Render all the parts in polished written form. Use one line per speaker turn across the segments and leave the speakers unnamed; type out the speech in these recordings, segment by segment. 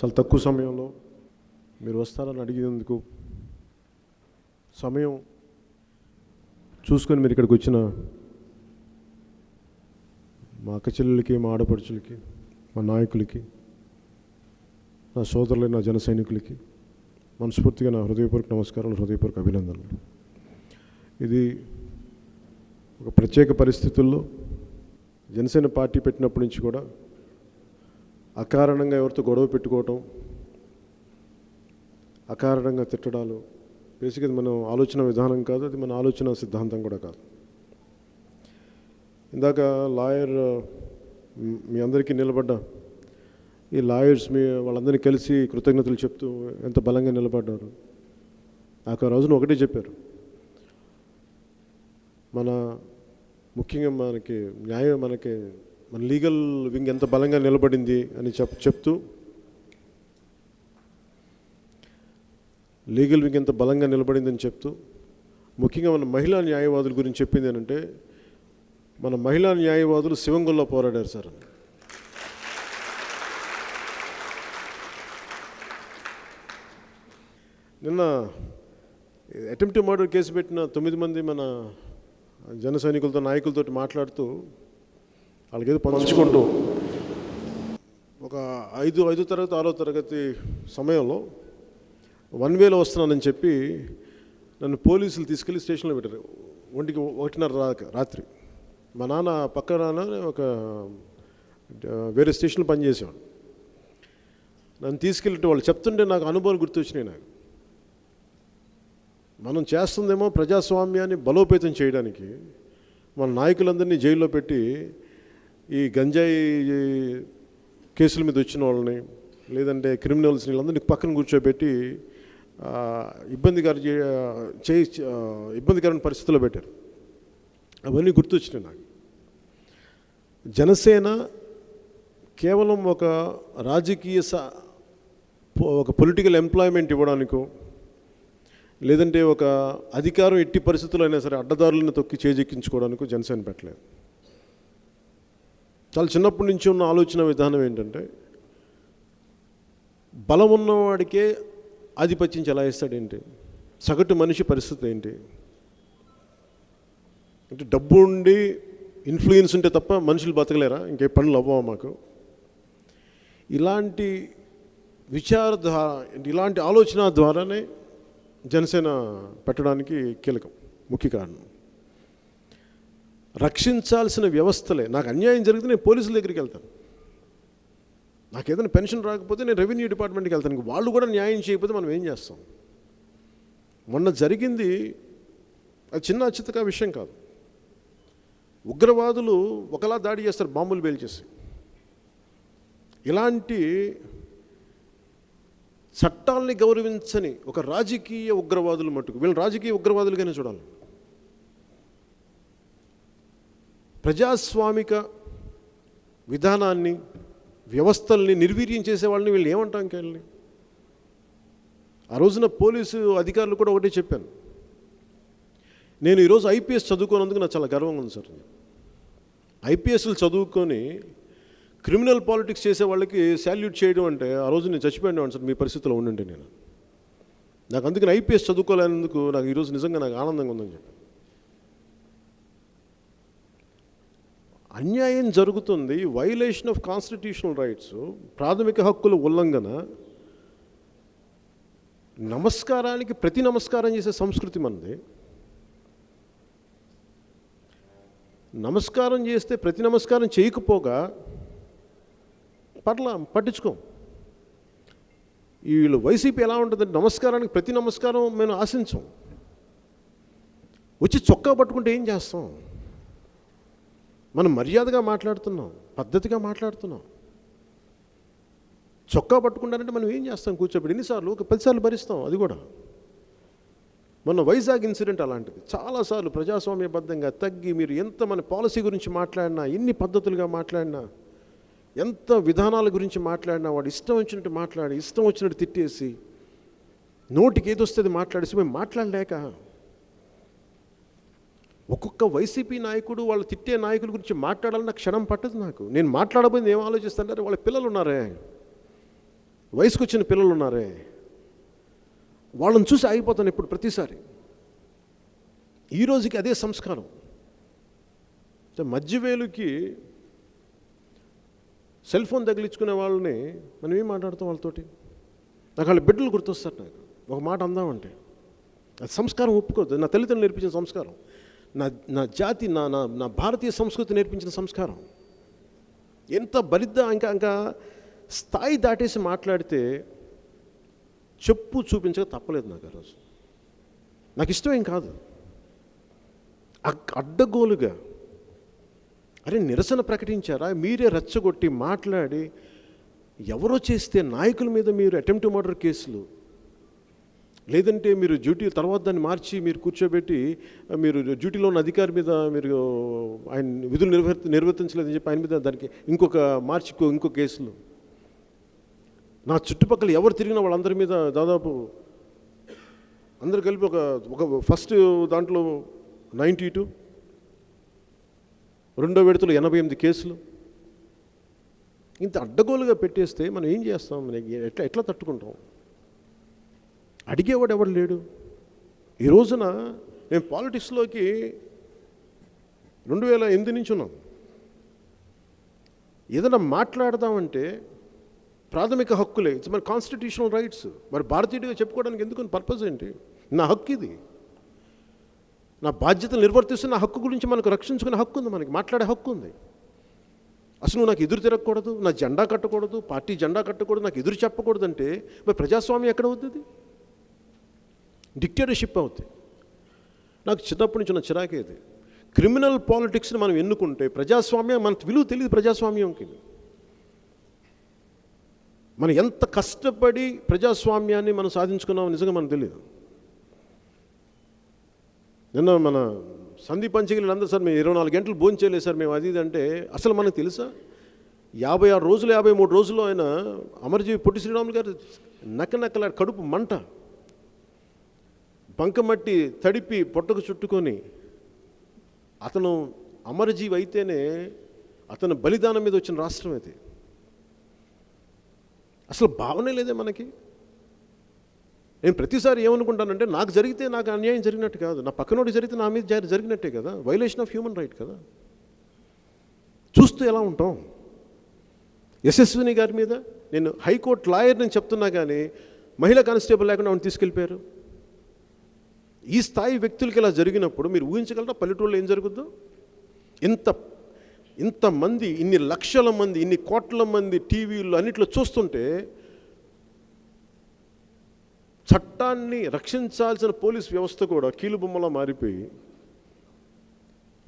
చాలా తక్కువ సమయంలో మీరు వస్తారని అడిగినందుకు, సమయం చూసుకొని మీరు ఇక్కడికి వచ్చిన మా అక్క చెల్లెలకి, మా ఆడపడుచులకి, మా నాయకులకి, నా సోదరులైన నా జన సైనికులకి మనస్ఫూర్తిగా నా హృదయపూర్వక నమస్కారాలు, హృదయపూర్వక అభినందనలు. ఇది ఒక ప్రత్యేక పరిస్థితుల్లో జనసేన పార్టీ పెట్టినప్పటి నుంచి కూడా అకారణంగా ఎవరితో గొడవ పెట్టుకోవటం, అకారణంగా తిట్టడాలు బేసిక్గా అది మన ఆలోచన విధానం కాదు, అది మన ఆలోచన సిద్ధాంతం కూడా కాదు. ఇందాక లాయర్ మీ అందరికీ నిలబడ్డా ఈ లాయర్స్ వాళ్ళందరినీ కలిసి కృతజ్ఞతలు చెప్తూ ఎంత బలంగా నిలబడ్డారు. నాకు ఆ రోజున ఒకటే చెప్పారు, ముఖ్యంగా మనకి న్యాయం, మన లీగల్ వింగ్ ఎంత బలంగా నిలబడింది అని చెప్తూ లీగల్ వింగ్ ఎంత బలంగా నిలబడిందని చెప్తూ ముఖ్యంగా మన మహిళా న్యాయవాదుల గురించి చెప్పింది ఏంటంటే, మన మహిళా న్యాయవాదులు శివంగుల్లో పోరాడారు సార్. నిన్న అటెంప్ట్ మర్డర్ కేసు పెట్టిన 9 మంది మన జన సైనికులతో, నాయకులతో మాట్లాడుతూ వాళ్ళకి ఏదో పంచుకుంటూ ఒక 5వ తరగతి 6వ తరగతి సమయంలో 1 వేలో వస్తున్నానని చెప్పి నన్ను పోలీసులు తీసుకెళ్ళి స్టేషన్లో పెట్టారు. 1:30 రాత్రి. మా నాన్న పక్కన ఒక వేరే స్టేషన్లో పనిచేసేవాడు. నన్ను తీసుకెళ్ళి వాళ్ళు చెప్తుంటే నాకు అనుభవాలు గుర్తొచ్చినాయి. నాకు మనం చేస్తుందేమో ప్రజాస్వామ్యాన్ని బలోపేతం చేయడానికి మన నాయకులందరినీ జైల్లో పెట్టి ఈ గంజాయి కేసుల మీద వచ్చిన వాళ్ళని, లేదంటే క్రిమినల్స్ని వీళ్ళందరినీ పక్కన కూర్చోబెట్టి ఇబ్బందికరమైన పరిస్థితుల్లో పెట్టారు. అవన్నీ గుర్తొచ్చినాయి నాకు. జనసేన కేవలం ఒక రాజకీయ ఒక పొలిటికల్ ఎంప్లాయ్మెంట్ ఇవ్వడానికో, లేదంటే ఒక అధికారం ఎట్టి పరిస్థితుల్లో అయినా సరే అడ్డదారులను తొక్కి చేజెక్కించుకోవడానికి జనసేన పెట్టలేదు. చాలా చిన్నప్పటి నుంచి ఉన్న ఆలోచన విధానం ఏంటంటే, బలం ఉన్నవాడికే ఆధిపత్యం చెలాయిస్తాడేంటి, సగటు మనిషి పరిస్థితి ఏంటి అంటే, డబ్బు ఉండి ఇన్ఫ్లుయెన్స్ ఉంటే తప్ప మనుషులు బతకలేరా, ఇంకే పనులు అవ్వవా మాకు, ఇలాంటి ఇలాంటి ఆలోచన ద్వారానే జనసేన పెట్టడానికి కీలకం, ముఖ్య కారణం. రక్షించాల్సిన వ్యవస్థలే. నాకు అన్యాయం జరిగితే నేను పోలీసుల దగ్గరికి వెళ్తాను. నాకు ఏదైనా పెన్షన్ రాకపోతే నేను రెవెన్యూ డిపార్ట్మెంట్కి వెళ్తాను. వాళ్ళు కూడా న్యాయం చేయకపోతే మనం ఏం చేస్తాం? మొన్న జరిగింది అది చిన్న అచితక విషయం కాదు. ఉగ్రవాదులు ఒకలా దాడి చేస్తారు, బాంబులు పేల్చేసి. ఇలాంటి చట్టాలని గౌరవించని ఒక రాజకీయ ఉగ్రవాదులు మట్టుకు, వీళ్ళు రాజకీయ ఉగ్రవాదులుగానే చూడాలి. ప్రజాస్వామిక విధానాన్ని, వ్యవస్థల్ని నిర్వీర్యం చేసే వాళ్ళని వీళ్ళు ఏమంటాం కేళ్ళని. ఆ రోజున పోలీసు అధికారులు కూడా ఒకటే చెప్పాను, నేను ఈరోజు ఐపీఎస్ చదువుకున్నందుకు నాకు చాలా గర్వంగా ఉంది సార్. ఐపీఎస్లు చదువుకొని క్రిమినల్ పాలిటిక్స్ చేసే వాళ్ళకి శాల్యూట్ చేయడం అంటే, ఆ రోజు నేను చచ్చిపోయాను సార్ మీ పరిస్థితిలో ఉండండి. నాకు అందుకని ఐపీఎస్ చదువుకోలేనందుకు నాకు ఈరోజు నిజంగా నాకు ఆనందంగా ఉందని చెప్పి. అన్యాయం జరుగుతుంది, వైలేషన్ ఆఫ్ కాన్స్టిట్యూషనల్ రైట్స్, ప్రాథమిక హక్కుల ఉల్లంఘన. నమస్కారానికి ప్రతి నమస్కారం చేసే సంస్కృతి మనది. నమస్కారం చేస్తే ప్రతి నమస్కారం చేయకపోగా పట్టించుకోం. వీళ్ళు వైసీపీ ఎలా ఉంటుందంటే, నమస్కారానికి ప్రతి నమస్కారం మేము ఆశించాం. వచ్చి చొక్కా పట్టుకుంటే ఏం చేస్తాం? మనం మర్యాదగా మాట్లాడుతున్నాం, పద్ధతిగా మాట్లాడుతున్నాం. చొక్కా పట్టుకుంటారంటే మనం ఏం చేస్తాం? కూర్చోబెట్టి ఎన్నిసార్లు? ఒక 10 సార్లు భరిస్తాం. అది కూడా మొన్న వైజాగ్ ఇన్సిడెంట్ అలాంటిది. చాలాసార్లు ప్రజాస్వామ్యబద్ధంగా తగ్గి, మీరు ఎంత మన పాలసీ గురించి మాట్లాడినా, ఎన్ని పద్ధతులుగా మాట్లాడినా, ఎంత విధానాల గురించి మాట్లాడినా, వాడు ఇష్టం వచ్చినట్టు మాట్లాడి, ఇష్టం వచ్చినట్టు తిట్టేసి, నోటికి ఏదొస్తుంది మాట్లాడేసి మేము మాట్లాడలేక, ఒక్కొక్క వైసీపీ నాయకుడు వాళ్ళు తిట్టే నాయకుల గురించి మాట్లాడాలని నాకు క్షణం పట్టదు. నాకు నేను మాట్లాడబోయింది ఏం ఆలోచిస్తానంటే, వాళ్ళ పిల్లలు ఉన్నారే, వయసుకు వచ్చిన పిల్లలు ఉన్నారే, వాళ్ళని చూసి ఆగిపోతాను ఇప్పుడు ప్రతిసారి. ఈ రోజుకి అదే సంస్కారం. మధ్యవేలుకి సెల్ ఫోన్ తగిలించుకునే వాళ్ళని మనం ఏం మాట్లాడతాం వాళ్ళతోటి? నాకు వాళ్ళ బిడ్డలు గుర్తొస్తారు. నాకు ఒక మాట అందామంటే అది సంస్కారం ఒప్పుకోవద్దు. నా తల్లిదండ్రులు నేర్పించిన సంస్కారం, నా జాతి, నా భారతీయ సంస్కృతి నేర్పించిన సంస్కారం. ఎంత ఇంకా స్థాయి దాటేసి మాట్లాడితే చెప్పు చూపించక తప్పలేదు నాకు. ఆ రోజు నాకు ఇష్టమేం కాదు. అడ్డగోలుగా అరే నిరసన ప్రకటించారా, మీరే రెచ్చగొట్టి మాట్లాడి ఎవరో చేస్తే నాయకుల మీద మీరు అటెంప్ట్ మర్డర్ కేసులు, లేదంటే మీరు డ్యూటీ తర్వాత దాన్ని మార్చి మీరు కూర్చోబెట్టి మీరు డ్యూటీలో ఉన్న అధికారి మీద మీరు ఆయన విధులు నిర్వర్తించలేదని చెప్పి ఆయన మీద దానికి ఇంకో కేసులు. నా చుట్టుపక్కల ఎవరు తిరిగినా వాళ్ళందరి మీద దాదాపు అందరు కలిపి ఒక ఫస్ట్ దాంట్లో 92, రెండో విడతలో 88 కేసులు. ఇంత అడ్డగోలుగా పెట్టేస్తే మనం ఏం చేస్తాం? ఎట్లా తట్టుకుంటాం? అడిగేవాడు ఎవడు లేడు. ఈ రోజున మేము పాలిటిక్స్లోకి 2008 నుంచి ఉన్నాం. ఏదైనా మాట్లాడదామంటే ప్రాథమిక హక్కులే, ఇట్స్ మరి కాన్స్టిట్యూషనల్ రైట్స్. మరి భారతీయుడిగా చెప్పుకోవడానికి ఎందుకు పర్పస్ ఏంటి? నా హక్కు ఇది, నా బాధ్యతలు నిర్వర్తిస్తే నా హక్కు గురించి మనకు రక్షించుకునే హక్కు ఉంది, మనకి మాట్లాడే హక్కు ఉంది. అసలు నువ్వు నాకు ఎదురు తిరగకూడదు, నా జెండా కట్టకూడదు, పార్టీ జెండా కట్టకూడదు, నాకు ఎదురు చెప్పకూడదు అంటే మరి ప్రజాస్వామ్యం ఎక్కడ అవుతుంది? డిక్టేటర్షిప్ అవుతుంది. నాకు చిన్నప్పటి నుంచి ఉన్న చిరాకేది. క్రిమినల్ పాలిటిక్స్ని మనం ఎన్నుకుంటే ప్రజాస్వామ్యం మనకు విలువ తెలియదు. ప్రజాస్వామ్యంకి మనం ఎంత కష్టపడి ప్రజాస్వామ్యాన్ని మనం సాధించుకున్నామో నిజంగా మనకు తెలియదు. నిన్న మన సందీప్ పంచగిరి అందరూ సార్ మేము 24 గంటలు భోజనం చేయలేదు సార్ మేము అది అంటే అసలు మనకు తెలుసా? 56 రోజులు 53 రోజుల్లో ఆయన అమరజీవి పొట్టి శ్రీరాములు గారు నక్కల కడుపు మంట, బంకమట్టి తడిపి పొట్టకు చుట్టుకొని అతను అమరజీవి అయితేనే అతను బలిదానం మీద వచ్చిన రాష్ట్రం అది. అసలు భావనే లేదే మనకి. నేను ప్రతిసారి ఏమనుకుంటానంటే నాకు జరిగితే నాకు అన్యాయం జరిగినట్టు కాదు, నా పక్కనోడి జరిగితే నా మీద జరిగినట్టే కదా, వైలేషన్ ఆఫ్ హ్యూమన్ రైట్ కదా. చూస్తూ ఎలా ఉంటాం? యశస్విని గారి మీద నేను హైకోర్టు లాయర్ నేను చెప్తున్నా కానీ మహిళా కానిస్టేబుల్ లేకుండా ఆవిడ తీసుకెళ్ళిపోయారు. ఈ స్థాయి వ్యక్తులకి ఇలా జరిగినప్పుడు మీరు ఊహించగలరా పల్లెటూరులో ఏం జరుగుద్దో? ఇంతమంది, ఇన్ని లక్షల మంది, ఇన్ని కోట్ల మంది టీవీలు అన్నిట్లో చూస్తుంటే చట్టాన్ని రక్షించాల్సిన పోలీస్ వ్యవస్థ కూడా కీలుబొమ్మలా మారిపోయి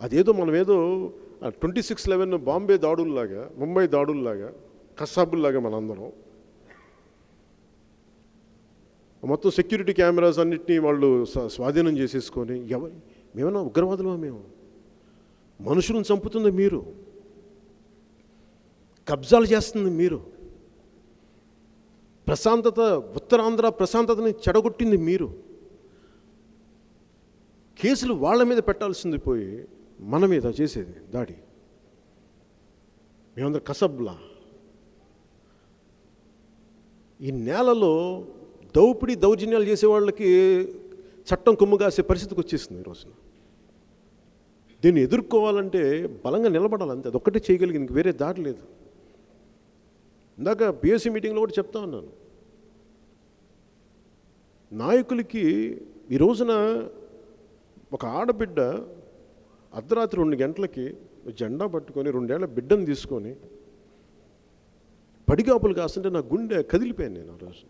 అదేదో మనమేదో 26/11 బాంబే దాడుల్లాగా, ముంబై దాడుల్లాగా, కసాబుల్లాగా మనందరం మొత్తం సెక్యూరిటీ కెమెరాస్ అన్నిటినీ వాళ్ళు స్వాధీనం చేసేసుకొని మేమన్నా ఉగ్రవాదులమా? మేము మనుషులను చంపుతుంది మీరు, కబ్జాలు చేస్తుంది మీరు, ప్రశాంతత ఉత్తరాంధ్ర ప్రశాంతతని చెడగొట్టింది మీరు. కేసులు వాళ్ళ మీద పెట్టాల్సింది పోయి మన మీద చేసేది దాడి. మేమందరం కసబ్లా. ఈ నేలలో దౌపిడీ దౌర్జన్యాలు చేసేవాళ్ళకి చట్టం కొమ్ము కాసే పరిస్థితికి వచ్చేసింది ఈ రోజున. దీన్ని ఎదుర్కోవాలంటే బలంగా నిలబడాలంతే, అదొక్కటే చేయగలిగింది, ఇంక వేరే దారి లేదు. ఇందాక పిఎస్సి మీటింగ్లో కూడా చెప్తా ఉన్నాను, నాయకులకి ఈ రోజున ఒక ఆడబిడ్డ అర్ధరాత్రి 2 గంటలకి జెండా పట్టుకొని 2 ఏళ్ల బిడ్డను తీసుకొని పడిగాపులు కాస్తుంటే నా గుండె కదిలిపోయాను నేను ఆ రోజు.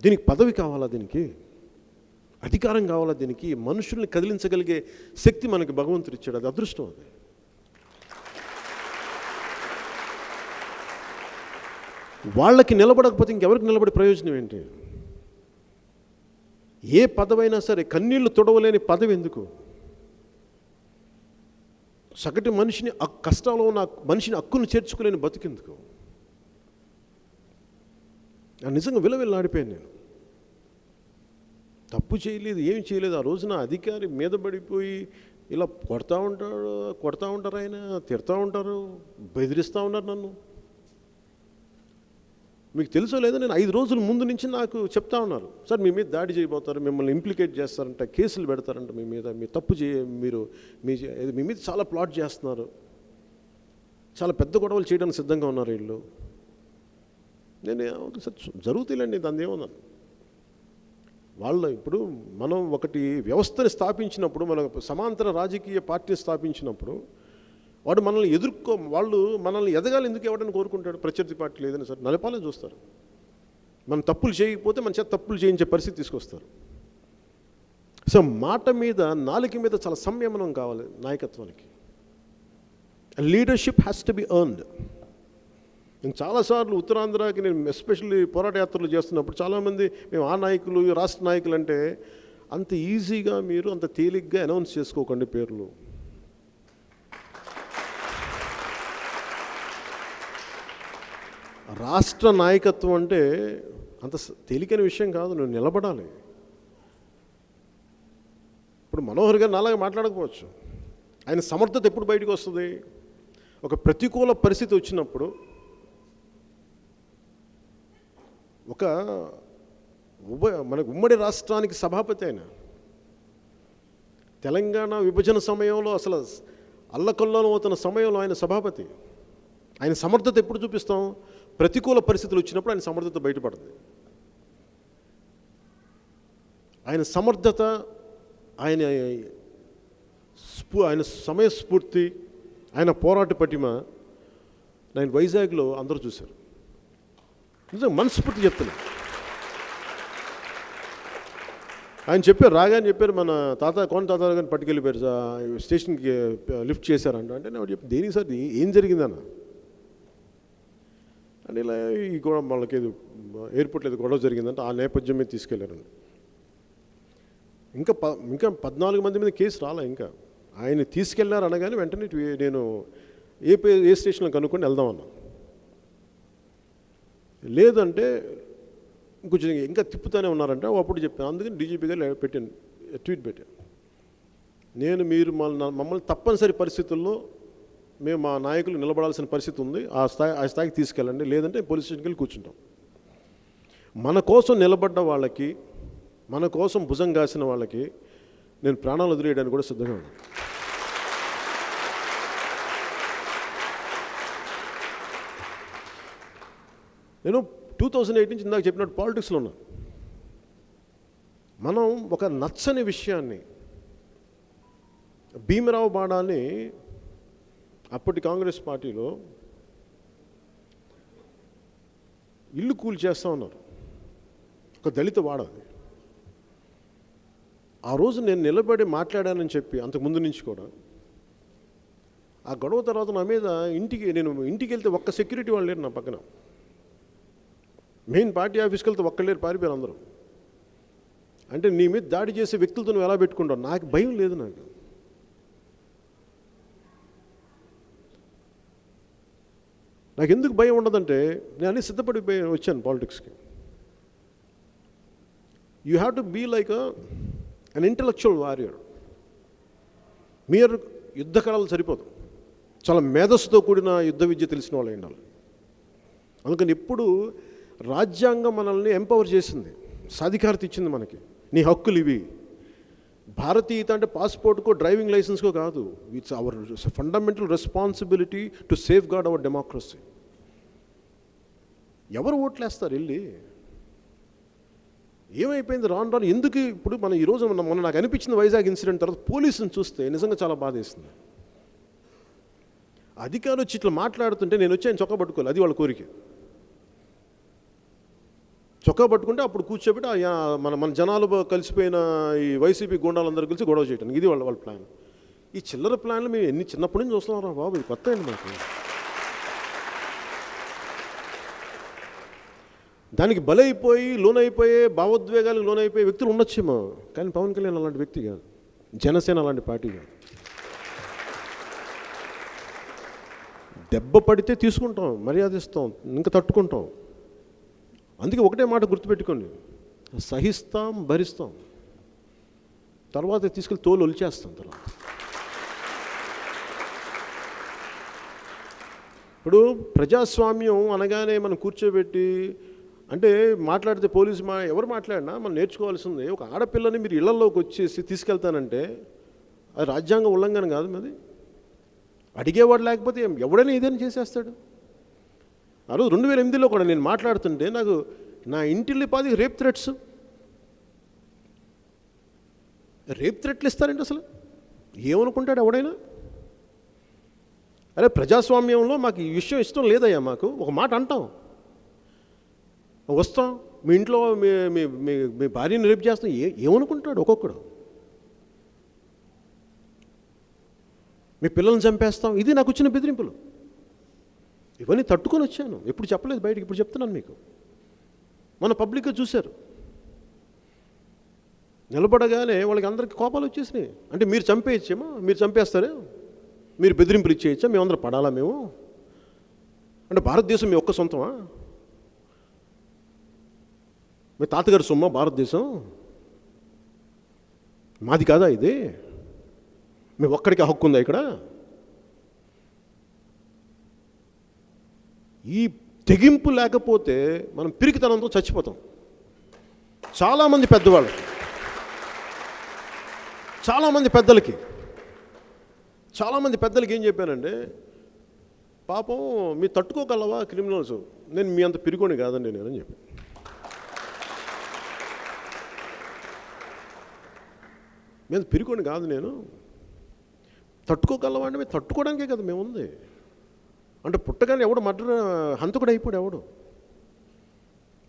దీనికి పదవి కావాలా? దీనికి అధికారం కావాలా? దీనికి మనుషుల్ని కదిలించగలిగే శక్తి మనకి భగవంతుడు ఇచ్చాడు, అది అదృష్టం. అది వాళ్ళకి నిలబడకపోతే ఇంకెవరికి నిలబడే ప్రయోజనం ఏంటి? ఏ పదవైనా సరే కన్నీళ్లు తొడవలేని పదవి ఎందుకు? సగటు మనిషిని కష్టాల్లో ఉన్న మనిషిని హక్కును చేర్చుకోలేని బతికెందుకు? నిజంగా విలవిల్లాడిపోయాను నేను. తప్పు చేయలేదు, ఏమి చేయలేదు. ఆ రోజున అధికారి మీద పడిపోయి ఇలా కొడతా ఉంటారు, ఆయన తిడతా ఉంటారు, బెదిరిస్తూ ఉన్నారు నన్ను. మీకు తెలుసో లేదో, నేను 5 రోజుల ముందు నుంచి నాకు చెప్తా ఉన్నారు, సార్ మీ మీద దాడి చేయబోతారు, మిమ్మల్ని ఇంప్లికేట్ చేస్తారంట, కేసులు పెడతారంట మీ మీద, మీ తప్పు మీరు మీ మీద చాలా ప్లాట్ చేస్తున్నారు, చాలా పెద్ద గొడవలు చేయడానికి సిద్ధంగా ఉన్నారు వీళ్ళు. నేను సార్ జరుగుతాయిలేండి, దాన్ని ఏమన్నాను. ఇప్పుడు మనం ఒకటి వ్యవస్థని స్థాపించినప్పుడు, మన సమాంతర రాజకీయ పార్టీని స్థాపించినప్పుడు వాడు మనల్ని వాళ్ళు మనల్ని ఎదగాలి ఎందుకు ఎవడని కోరుకుంటాడు? ప్రత్యర్థి పార్టీలు ఏదైనా సరే నలపాలని చూస్తారు. మనం తప్పులు చేయకపోతే మన చేత తప్పులు చేయించే పరిస్థితి తీసుకొస్తారు. సో మాట మీద, నాలుక మీద చాలా సంయమనం కావాలి నాయకత్వానికి. Leadership has to be earned. నేను చాలాసార్లు ఉత్తరాంధ్రకి నేను ఎస్పెషల్లీ పోరాట యాత్రలు చేస్తున్నప్పుడు చాలామంది మేము ఆ నాయకులు, రాష్ట్ర నాయకులు అంటే, అంత ఈజీగా మీరు అంత తేలిగ్గా అనౌన్స్ చేసుకోకండి పేర్లు. రాష్ట్ర నాయకత్వం అంటే అంత తేలికైన విషయం కాదు, నువ్వు నిలబడాలి. ఇప్పుడు మనోహర్ గారు నాలాగా మాట్లాడకపోవచ్చు, ఆయన సమర్థత ఎప్పుడు బయటకు వస్తుంది? ఒక ప్రతికూల పరిస్థితి వచ్చినప్పుడు, మనకు ఉమ్మడి రాష్ట్రానికి సభాపతి ఆయన. తెలంగాణ విభజన సమయంలో అసలు అల్లకల్లోలం అవుతున్న సమయంలో ఆయన సభాపతి. ఆయన సమర్థత ఎప్పుడు చూపిస్తాం? ప్రతికూల పరిస్థితులు వచ్చినప్పుడు ఆయన సమర్థత బయటపడుతుంది. ఆయన సమర్థత, ఆయన సమయస్ఫూర్తి, ఆయన పోరాట పటిమ నేను వైజాగ్లో అందరూ చూశారు. నిజంగా మనస్ఫూర్తి చెప్తున్నా. ఆయన చెప్పారు, రాగానే చెప్పారు, మన కోన తాత గారిని పట్టుకెళ్ళిపోయారు స్టేషన్కి, లిఫ్ట్ చేశారంట. అంటే నేను చెప్పి, దేనికి సార్, ఏం జరిగిందన్న అని. ఇలా ఈ గొడవ వాళ్ళకి ఎయిర్పోర్ట్లో ఏదో గొడవ జరిగిందంటే ఆ నేపథ్యం మీద తీసుకెళ్లారండి. ఇంకా 14 మంది మీద కేసు రాలా. ఇంకా ఆయన తీసుకెళ్లారు అనగానే వెంటనే నేను ఏ స్టేషన్లో కనుక్కొని వెళ్దామన్నా. లేదంటే కొంచెం ఇంకా తిప్పుతూనే ఉన్నారంటే అప్పుడు చెప్పాను. అందుకని డీజీపీ గారు ట్వీట్ పెట్టాను, మీరు మమ్మల్ని తప్పనిసరి పరిస్థితుల్లో మేము మా నాయకులు నిలబడాల్సిన పరిస్థితి ఉంది, ఆ స్థాయికి తీసుకెళ్ళండి, లేదంటే పోలీస్ స్టేషన్కి వెళ్ళి కూర్చుంటాం. మన కోసం నిలబడ్డ వాళ్ళకి, మన కోసం భుజం కాసిన వాళ్ళకి నేను ప్రాణాలు వదిలేయడానికి కూడా సిద్ధంగా ఉన్నాను. నేను 2008 నుంచి ఇందాక చెప్పినట్టు పాలిటిక్స్లో ఉన్నాను. మనం ఒక నచ్చని విషయాన్ని, భీమరావు బాడాన్ని అప్పటి కాంగ్రెస్ పార్టీలో ఇల్లు కూల్ చేస్తూ ఉన్నారు, ఒక దళిత వాడది. ఆ రోజు నేను నిలబడి మాట్లాడానని చెప్పి అంతకుముందు నుంచి కూడా, ఆ గొడవ తర్వాత నా మీద నేను ఇంటికి వెళ్తే ఒక్క సెక్యూరిటీ వాళ్ళు లేరు నా పక్కన. మెయిన్ పార్టీ ఆఫీస్కి వెళ్తే ఒక్కళ్ళేరు, పారిపోయారు అందరూ. అంటే నీ మీద దాడి చేసే వ్యక్తులతో నువ్వు ఎలా పెట్టుకుంటావు? నాకు భయం లేదు. నాకు ఎందుకు భయం ఉండదంటే, నేను అన్నీ సిద్ధపడిపోయి వచ్చాను పాలిటిక్స్కి. You have to be like an intellectual warrior. మీరు యుద్ధ కళలు సరిపోదు, చాలా మేధస్సుతో కూడిన యుద్ధ విద్య తెలిసిన వాళ్ళు ఉండాలి. అందుకని ఎప్పుడు రాజ్యాంగం మనల్ని ఎంపవర్ చేసింది, సాధికారత ఇచ్చింది మనకి. నీ హక్కులు ఇవి. భారతీయత అంటే పాస్పోర్ట్కో డ్రైవింగ్ లైసెన్స్కో కాదు. It's our fundamental responsibility to safeguard our democracy. ఎవరు ఓట్లేస్తారు వెళ్ళి? ఏమైపోయింది రాను ఎందుకు? ఇప్పుడు మనం ఈరోజు మొన్న నాకు అనిపించింది, వైజాగ్ ఇన్సిడెంట్ తర్వాత పోలీసుని చూస్తే నిజంగా చాలా బాధేస్తుంది. అధికారులు వచ్చి ఇట్లా మాట్లాడుతుంటే నేను వచ్చి ఆయన చొక్కా పట్టుకోవాలి, అది వాళ్ళ కోరిక. చొక్కా పట్టుకుంటే అప్పుడు కూర్చోబెట్టి మన జనాలు కలిసిపోయిన ఈ వైసీపీ గుండాలందరూ కలిసి గొడవ చేయడానికి, ఇది వాళ్ళ ప్లాన్. ఈ చిల్లర ప్లాన్లు మేము చిన్నప్పటి నుంచి చూస్తున్నారా బాబు, ఇది కొత్త అండి మాకు. దానికి బలైపోయి లోనైపోయే, భావోద్వేగాలకు లోనైపోయే వ్యక్తులు ఉండొచ్చేమో, కానీ పవన్ కళ్యాణ్ అలాంటి వ్యక్తి కాదు, జనసేన అలాంటి పార్టీ కాదు. దెబ్బ పడితే తీసుకుంటాం, మర్యాద ఇస్తాం, ఇంకా తట్టుకుంటాం. అందుకే ఒకటే మాట గుర్తుపెట్టుకోండి, సహిస్తాం, భరిస్తాం, తర్వాత తీసుకెళ్ళి తోలు ఒలిచేస్తాం. తర్వాత ఇప్పుడు ప్రజాస్వామ్యం అనగానే మనం కూర్చోబెట్టి అంటే మాట్లాడితే పోలీసు ఎవరు మాట్లాడినా మనం నేర్చుకోవాల్సింది, ఒక ఆడపిల్లని మీరు ఇళ్లలోకి వచ్చేసి తీసుకెళ్తానంటే అది రాజ్యాంగ ఉల్లంఘన కాదు. మరి అడిగేవాడు లేకపోతే ఎవడైనా ఏదైనా చేసేస్తాడు. ఆ రోజు 2008లో కూడా నేను మాట్లాడుతుంటే నాకు నా ఇంటిల్లి పాది రేప్ థ్రెట్లు ఇస్తారండి. అసలు ఏమనుకుంటాడు ఎవడైనా? అరే ప్రజాస్వామ్యంలో మాకు ఈ విషయం ఇష్టం లేదయ్యా, మాకు ఒక మాట అంటాం, వస్తాం, మీ ఇంట్లో మీ మీ మీ భార్యని రేపు చేస్తాం, ఏమనుకుంటాడు ఒక్కొక్కడు? మీ పిల్లల్ని చంపేస్తాం, ఇది నాకు వచ్చిన బెదిరింపులు. ఇవన్నీ తట్టుకొని వచ్చాను, ఎప్పుడు చెప్పలేదు బయటికి, ఇప్పుడు చెప్తున్నాను మీకు. మన పబ్లిక్గా చూశారు, నిలబడగానే వాళ్ళకి అందరికీ కోపాలు వచ్చేసినాయి. అంటే మీరు చంపేయచ్చేమో, మీరు చంపేస్తారే, మీరు బెదిరింపులు ఇచ్చేయచ్చా, మేమందరం పడాలా మేము? అంటే భారతదేశం మీ ఒక్క సొంతమా? మీ తాతగారి సొమ్మ భారతదేశం? మాది కాదా ఇది? మీ ఒక్కడికి హక్కు ఉందా ఇక్కడ? ఈ తెగింపు లేకపోతే మనం పిరికితనంతో చచ్చిపోతాం. చాలామంది పెద్దవాళ్ళు, చాలామంది పెద్దలకి ఏం చెప్పానంటే, పాపం మీరు తట్టుకోగలవా క్రిమినల్స్? నేను మీ అంత పిరికోని కాదండి నేనని చెప్పి. మీ అంత పిరికోని కాదు నేను, తట్టుకోగలవా అంటే మేము తట్టుకోవడానికే కదా మేము ఉంది. అంటే పుట్టగానే ఎవడు హంతకుడు అయిపోయాడు, ఎవడు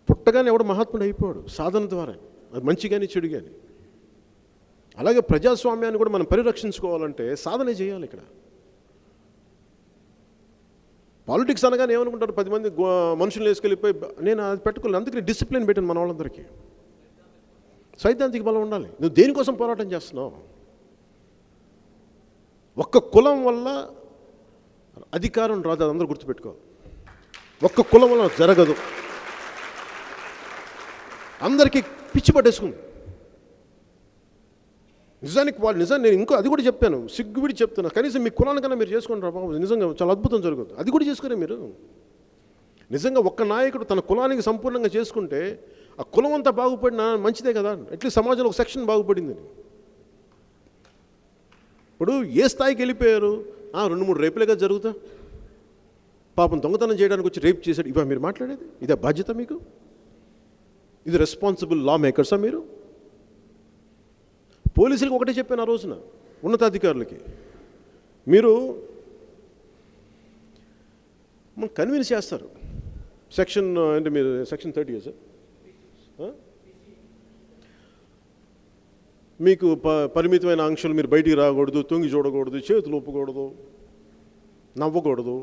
పుట్టగానే ఎవడు మహాత్ముడు అయిపోయాడు సాధన ద్వారా, అది మంచి కానీ చెడు కానీ. అలాగే ప్రజాస్వామ్యాన్ని కూడా మనం పరిరక్షించుకోవాలంటే సాధనే చేయాలి. ఇక్కడ పాలిటిక్స్ అనగానే ఏమనుకుంటారు, 10 మంది మనుషులు వేసుకెళ్ళిపోయి, నేను అది పెట్టుకోలేదు. అందుకని డిసిప్లిన్ పెట్టాను మన వాళ్ళందరికీ. సైద్ధాంతిక బలం ఉండాలి. నువ్వు దేనికోసం పోరాటం చేస్తున్నావు? ఒక్క కులం వల్ల అధికారం రాదు, అది అందరూ గుర్తుపెట్టుకోవాలి. ఒక్క కులం వల్ల జరగదు. అందరికీ పిచ్చి పట్టేసుకుంది. నిజానికి నేను ఇంకో అది కూడా చెప్పాను, సిగ్గువిడి చెప్తున్నా, కనీసం మీ కులానికన్నా మీరు చేసుకుంటారు బాబు, నిజంగా చాలా అద్భుతం జరుగుతుంది. అది కూడా చేసుకునే మీరు. నిజంగా ఒక్క నాయకుడు తన కులానికి సంపూర్ణంగా చేసుకుంటే ఆ కులం అంతా బాగుపడినా మంచిదే కదా. అట్లీస్ట్ సమాజంలో ఒక సెక్షన్ బాగుపడింది. ఇప్పుడు ఏ స్థాయికి వెళ్ళిపోయారు? 2-3 రేపులేగా జరుగుతా, పాపం దొంగతనం చేయడానికి వచ్చి రేప్ చేశాడు, ఇవా మీరు మాట్లాడేది? ఇదే బాధ్యత మీకు? ఇది రెస్పాన్సిబుల్ లా మేకర్సా మీరు? పోలీసులకు ఒకటే చెప్పాను ఆ రోజున, ఉన్నతాధికారులకి, మీరు కన్విన్స్ చేస్తారు. సెక్షన్ అంటే మీరు సెక్షన్ 30 సార్, మీకు పరిమితమైన ఆంక్షలు, మీరు బయటికి రాకూడదు, తొంగి చూడకూడదు, చేతులు ఒప్పకూడదు, నవ్వకూడదు,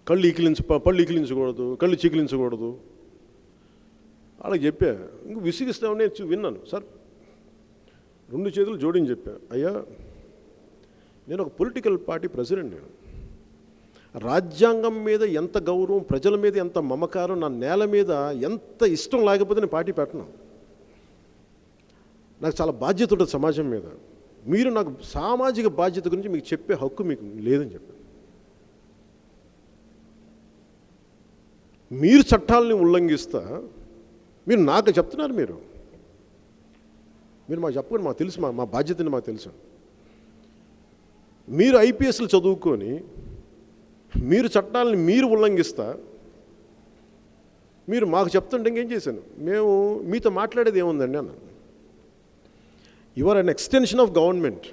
పళ్ళు ఈకిలించకూడదు, కళ్ళు చీకిలించకూడదు. వాళ్ళకి చెప్పా. ఇంక విసిగిస్తామని విన్నాను సార్, 2 చేతులు జోడించి చెప్పా, అయ్యా నేను ఒక పొలిటికల్ పార్టీ ప్రెసిడెంట్, నేను రాజ్యాంగం మీద ఎంత గౌరవం, ప్రజల మీద ఎంత మమకారం, నా నేల మీద ఎంత ఇష్టం లేకపోతే నేను పార్టీ పెట్టను. నాకు చాలా బాధ్యత ఉంటుంది సమాజం మీద. మీరు నాకు సామాజిక బాధ్యత గురించి మీకు చెప్పే హక్కు మీకు లేదని చెప్పాను. మీరు చట్టాలని ఉల్లంఘిస్తా మీరు నాకు చెప్తున్నారు. మీరు మాకు చెప్పండి, మాకు తెలుసు, మా బాధ్యతని మాకు తెలుసు. మీరు ఐపీఎస్లు చదువుకొని మీరు చట్టాలని మీరు ఉల్లంఘిస్తా మీరు మాకు చెప్తుంటే ఇంకేం చేశాను? మేము మీతో మాట్లాడేది ఏముందండి అన్న. You are an extension of government.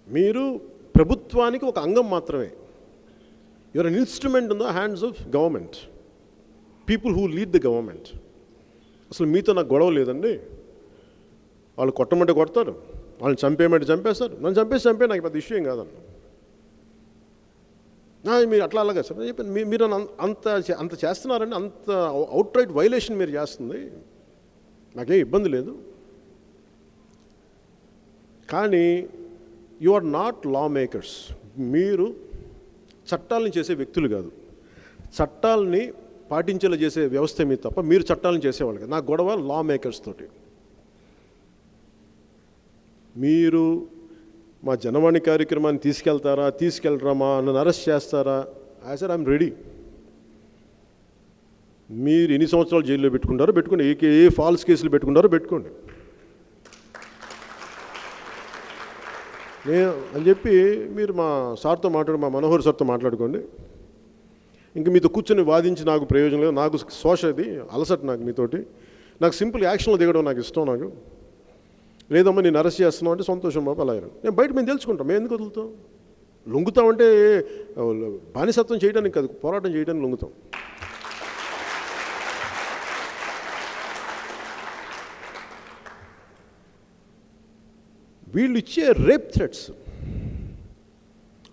మీరు ప్రభుత్వానికి ఒక అంగం మాత్రమే. You are an instrument in the hands of government, people who lead the government. అసలు మీతో నాకు గొడవ లేదండి. వాళ్ళు కొట్టమంటే కొడతారు, వాళ్ళని చంపేయమంటే చంపేస్తారు. నన్ను చంపే నాకు పెద్ద ఇష్యూ ఏం కాదన్న. మీరు అట్లా అలాగా సార్ చెప్పాను. మీరు అంత చేస్తున్నారండి, అంత అవుట్ రైట్ వైలేషన్ మీరు చేస్తుంది, నాకేం ఇబ్బంది లేదు. కానీ you are not lawmakers. మీరు చట్టాలను చేసే వ్యక్తులు కాదు, చట్టాలని పాటించేలా చేసే వ్యవస్థ మీద తప్ప మీరు చట్టాలను చేసేవాళ్ళు కాదు. నా గొడవ లా మేకర్స్ తోటి. మీరు మా జనవాణి కార్యక్రమాన్ని తీసుకెళ్లరా నన్ను అరెస్ట్ చేస్తారా? I said I'm ready. మీరు ఎన్ని సంవత్సరాలు జైల్లో పెట్టుకుంటారో పెట్టుకోండి, ఏ ఫాల్స్ కేసులు పెట్టుకుంటారో పెట్టుకోండి అని చెప్పి మీరు మా సార్తో మా మనోహర్ సార్తో మాట్లాడుకోండి. ఇంక మీతో కూర్చొని వాదించి నాకు ప్రయోజనం లేదు. నాకు అది అలసట, మీతోటి నాకు సింపుల్ యాక్షన్లో దిగడం నాకు ఇష్టం. నాకు లేదమ్మా నేను అరెస్ట్ చేస్తున్నావు అంటే సంతోషం బాబు, అలా నేను బయట మేము తెలుసుకుంటాం. మేము ఎందుకు వదులుతాం? లొంగుతామంటే బానిసత్వం చేయడానికి కాదు, పోరాటం చేయడానికి లొంగుతాం. వీళ్ళు ఇచ్చే రేప్ థ్రెట్స్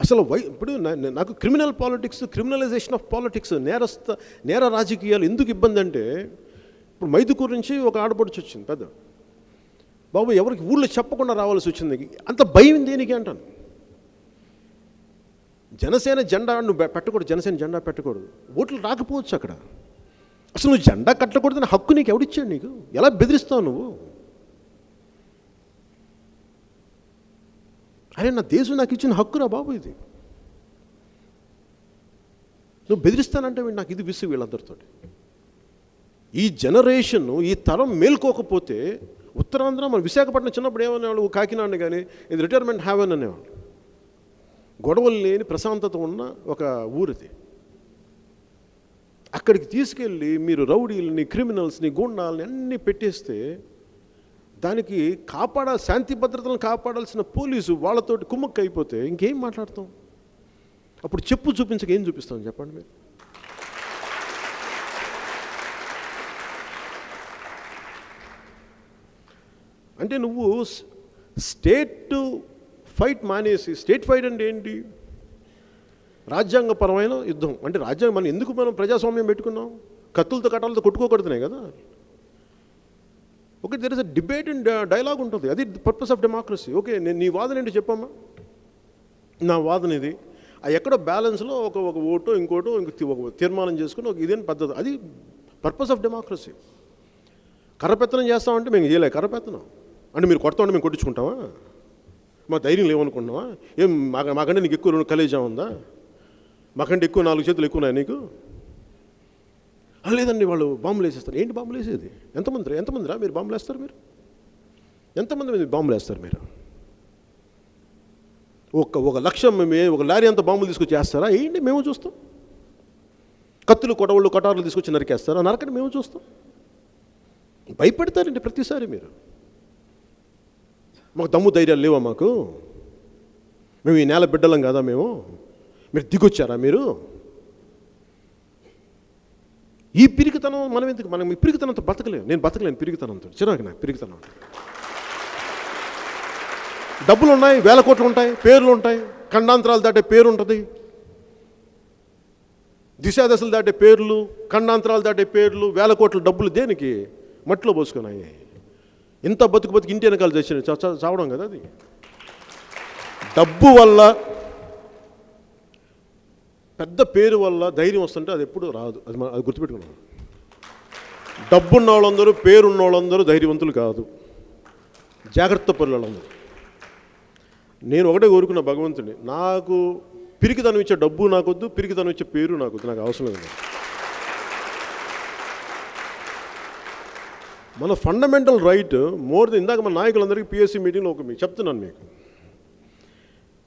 అసలు ఇప్పుడు నాకు criminal politics, criminalization of politics, నేర రాజకీయాలు ఎందుకు ఇబ్బంది అంటే, ఇప్పుడు మైదుకూరు నుంచి ఒక ఆడపడుచు వచ్చింది పెద్ద బాబు, ఎవరికి ఊళ్ళో చెప్పకుండా రావాల్సి వచ్చింది. అంత భయం దేనికి అంటాను. జనసేన జెండా నువ్వు పెట్టకూడదు, జనసేన జెండా పెట్టకూడదు, ఓట్లు రాకపోవచ్చు అక్కడ. అసలు నువ్వు జెండా కట్టకూడదని హక్కు నీకు ఎవడిచ్చాడు? నీకు ఎలా బెదిరిస్తావు నువ్వు? అరే నా దేశం నాకు ఇచ్చిన హక్కురా బాబు, ఇది నువ్వు బెదిరిస్తానంటే నాకు ఇది విసుగు వీళ్ళందరితో. ఈ జనరేషన్, ఈ తరం మేల్కోకపోతే ఉత్తరాంధ్ర, మన విశాఖపట్నం చిన్నప్పుడు ఏమనేవాళ్ళు, కాకినాడ కానీ ఇది రిటైర్మెంట్ హ్యావెన్ అనేవాళ్ళు. గొడవలు లేని ప్రశాంతత ఉన్న ఒక ఊరిది. అక్కడికి తీసుకెళ్ళి మీరు రౌడీలని, క్రిమినల్స్ని, గూండాలని అన్నీ పెట్టేస్తే దానికి శాంతి భద్రతలను కాపాడాల్సిన పోలీసు వాళ్ళతోటి కుమ్మక్కు అయిపోతే ఇంకేం మాట్లాడతాం? అప్పుడు చెప్పు చూపించక ఏం చూపిస్తాం చెప్పండి మీరు? అంటే నువ్వు స్టేట్ ఫైట్ మానేసి, స్టేట్ ఫైట్ అంటే ఏంటి? రాజ్యాంగపరమైన యుద్ధం. అంటే మనం ప్రజాస్వామ్యం పెట్టుకున్నాం? కత్తులతో కట్టాలతో కొట్టుకోకూడదునే కదా. Okay, there is a debate and dialogue ఉంటుంది, అది పర్పస్ ఆఫ్ డెమోక్రసీ. ఓకే, నేను నీ వాదన ఏంటి చెప్పమ్మా, నా వాదన ఇది. ఎక్కడో బ్యాలెన్స్లో ఒక ఓటో ఇంకోటో ఒక తీర్మానం చేసుకుని ఒక ఇదేం పద్ధతి, అది పర్పస్ ఆఫ్ డెమోక్రసీ. కర్రపెత్తనం చేస్తామంటే మేము చేయలే. కర్రపెత్తనం అంటే మీరు కొడతామంటే మేము కొట్టించుకుంటామా? మా ధైర్యం లేవనుకుంటున్నావా? ఏం మాకంటే నీకు ఎక్కువ కలేజా ఉందా? మాకంటే ఎక్కువ 4 చేతులు ఎక్కువన్నాయి నీకు? లేదండి వాళ్ళు బాంబులు వేసేస్తారు. ఏంటి బాంబులు వేసేది? ఎంతమందిరా మీరు బాంబులు వేస్తారు? మీరు ఎంతమంది బాంబులు వేస్తారు? మీరు ఒక లక్ష్యం, ఒక లారీ అంత బాంబులు తీసుకొచ్చి వేస్తారా? ఏంటి మేము చూస్తాం. కత్తులు, కటార్లు తీసుకొచ్చి నరికేస్తారా? నరకని మేము చూస్తాం. భయపెడతారండి ప్రతిసారి మీరు. మాకు దమ్ము ధైర్యాలు లేవా? మేము ఈ నేల బిడ్డలం కదా మేము? మీరు దిగొచ్చారా మీరు? ఈ పిరికితనం మనం ఈ పిరికితనంతో బతకలేము. నేను బతకలేను పిరికితనంతో. చిరాకు నాకు పిరికితనం. డబ్బులు ఉన్నాయి, వేల కోట్లు ఉంటాయి, పేర్లు ఉంటాయి, ఖండాంతరాలు దాటే పేరు ఉంటుంది, దిశాదశలు దాటే పేర్లు, ఖండాంతరాలు దాటే పేర్లు, వేల కోట్ల డబ్బులు దేనికి? మట్టిలో పోసుకున్నాయి. ఇంత బతుకు ఇంటి వెనకాల చేసిన చావడం కదా అది. డబ్బు వల్ల, పెద్ద పేరు వల్ల ధైర్యం వస్తుంటే అది ఎప్పుడు రాదు. అది గుర్తుపెట్టుకున్నాను. డబ్బున్న వాళ్ళందరూ, పేరున్న వాళ్ళందరూ ధైర్యవంతులు కాదు, జాగ్రత్త పరులు వాళ్ళందరూ. నేను ఒకటే కోరుకున్న భగవంతుని, నాకు పిరికితనం ఇచ్చే డబ్బు నాకొద్దు, పిరికితనం ఇచ్చే పేరు నాకొద్దు, నాకు అవసరం లేదు. మన ఫండమెంటల్ రైట్ ఇందాక మన నాయకులందరికీ పిఎస్సి మీటింగ్లో మీకు చెప్తున్నాను, మీకు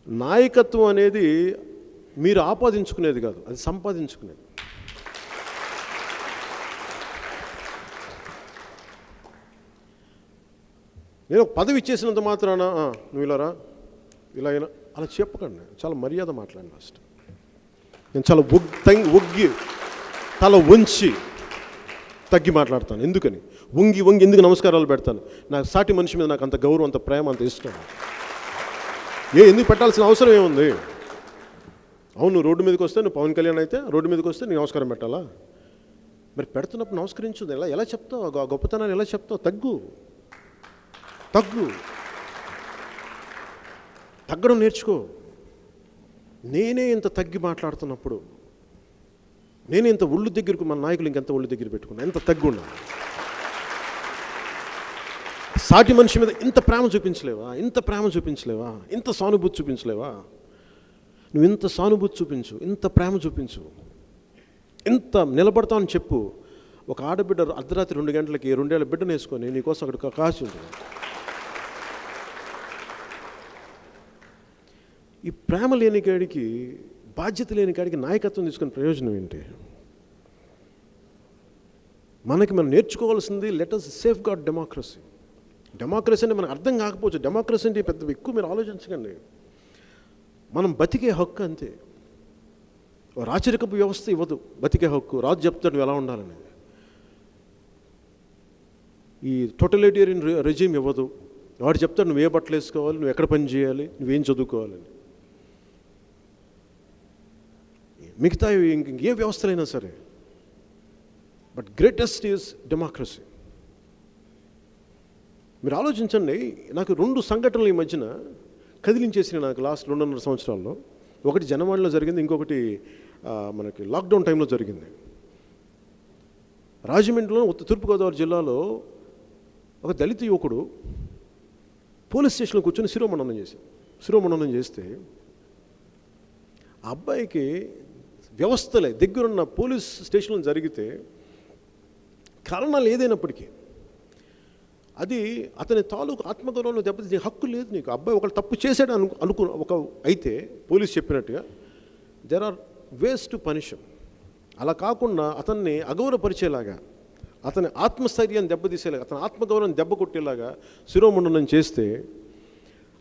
నాయకత్వం అనేది మీరు ఆపాదించుకునేది కాదు, అది సంపాదించుకునేది. నేను ఒక పదవి ఇచ్చేసినంత మాత్రాన నువ్వు ఇలా అయినా అలా చెప్పకండి. చాలా మర్యాద మాట్లాడిన ఫస్ట్. నేను చాలా ఒగ్గి తల వంచి తగ్గి మాట్లాడతాను. ఎందుకని వంగి ఎందుకు నమస్కారాలు పెడతాను? నాకు సాటి మనిషి మీద నాకు అంత గౌరవం, అంత ప్రేమ, అంత ఇష్టం. ఎందుకు పెట్టాల్సిన అవసరం ఏముంది? అవును, రోడ్డు మీదకి వస్తే, నువ్వు పవన్ కళ్యాణ్ అయితే రోడ్డు మీదకి వస్తే నీకు నమస్కారం పెట్టాలా? మరి పెడుతున్నప్పుడు నమస్కరించదు. ఎలా చెప్తావు? గొప్పతనాన్ని ఎలా చెప్తావు? తగ్గడం నేర్చుకో. నేనే ఇంత తగ్గి మాట్లాడుతున్నప్పుడు, నేనే ఇంత ఒళ్ళు దగ్గరకు, మన నాయకులు ఇంకెంత ఒళ్ళు దగ్గర పెట్టుకున్నా, ఎంత తగ్గున్నా. సాటి మనిషి మీద ఇంత ప్రేమ చూపించలేవా, ఇంత ప్రేమ చూపించలేవా, ఇంత సానుభూతి చూపించలేవా? నువ్వు ఇంత సానుభూతి చూపించు, ఇంత ప్రేమ చూపించు, ఇంత నిలబడతావని చెప్పు. ఒక ఆడబిడ్డ అర్ధరాత్రి 2 గంటలకి 2 ఏళ్ల బిడ్డను వేసుకొని నీకోసం అక్కడ కాచి ఉంటుంది. ఈ ప్రేమ లేని కాడికి, బాధ్యత లేని కాడికి నాయకత్వం తీసుకునే ప్రయోజనం ఏంటి? మనం నేర్చుకోవాల్సింది let us safeguard democracy. Democracy అంటే మనకు అర్థం కాకపోవచ్చు. డెమోక్రసీ అంటే పెద్ద ఎక్కువ మీరు ఆలోచించకండి. మనం బతికే హక్కు అంతే. రాచరికపు వ్యవస్థ ఇవ్వదు బతికే హక్కు. రాజు చెప్తాడు నువ్వు ఎలా ఉండాలనేది. ఈ టోటలిటేరియన్ రెజీమ్ ఇవ్వదు. వాడు చెప్తాడు నువ్వు ఏ బట్టలు వేసుకోవాలి, నువ్వు ఎక్కడ పని చేయాలి, నువ్వేం చదువుకోవాలని. మిగతా ఇంకే వ్యవస్థలైనా సరే. But greatest is democracy. మీరు ఆలోచించండి. నాకు 2 సంఘటనలు ఈ మధ్యన కదిలించేసిన నాకు లాస్ట్ 2.5 సంవత్సరాల్లో. ఒకటి జనవాణిలో జరిగింది, ఇంకొకటి మనకి లాక్డౌన్ టైంలో జరిగింది. రాజమండ్రిలో తూర్పుగోదావరి జిల్లాలో ఒక దళిత యువకుడు పోలీస్ స్టేషన్లో కూర్చొని శిరోమండనం చేస్తే ఆ అబ్బాయికి వ్యవస్థలే దగ్గరున్న పోలీస్ స్టేషన్లో జరిగితే కారణాలు ఏదైనప్పటికీ అది అతని తాలూకు ఆత్మగౌరవంలో దెబ్బతీసే హక్కు లేదు నీకు. అబ్బాయి ఒకళ్ళు తప్పు చేశాడు అయితే పోలీసు చెప్పినట్టుగా there are ways to punish. అలా కాకుండా అతన్ని అగౌరవపరిచేలాగా, అతని ఆత్మస్థైర్యాన్ని దెబ్బతీసేలాగా, అతని ఆత్మగౌరవం దెబ్బ కొట్టేలాగా శిరోమండనం చేస్తే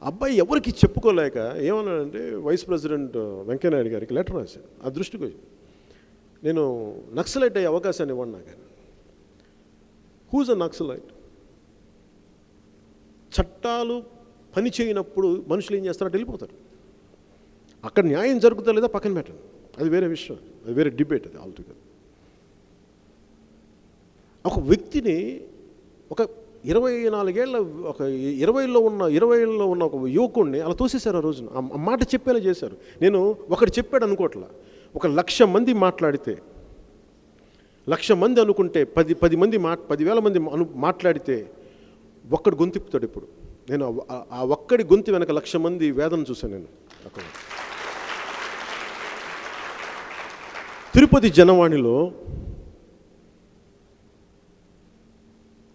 అబ్బాయి ఎవరికి చెప్పుకోలేక ఏమన్నాడంటే వైస్ ప్రెసిడెంట్ వెంకయ్యనాయుడు గారికి లెటర్ రాశాను. ఆ దృష్టికి నేను నక్సలైట్ అయ్యే అవకాశాన్ని ఇవ్వండి నాకు. హూజ్ అ నక్సలైట్? చట్టాలు పని చేయనప్పుడు మనుషులు ఏం చేస్తారంటే వెళ్ళిపోతారు. అక్కడ న్యాయం జరుగుతా లేదా పక్కన పెట్టండి, అది వేరే విషయం, అది వేరే డిబేట్. అది ఆల్టుగెదర్. ఒక వ్యక్తిని ఒక 24 ఏళ్ళ ఒక 20లో ఉన్న ఒక యువకుడిని అలా తోసేశారు. ఆ రోజున ఆ మాట చెప్పేలా చేశారు. నేను ఒకటి చెప్పాడు అనుకోవట్లా. 1,00,000 మంది మాట్లాడితే, 1,00,000 మంది అనుకుంటే 10 మంది 10,000 మంది మాట్లాడితే ఒక్కడి గొంతిప్పుతాడు. ఇప్పుడు నేను ఆ ఒక్కడి గొంతు వెనక 1,00,000 మంది వేదన చూశాను నేను అక్కడ. తిరుపతి జనవాణిలో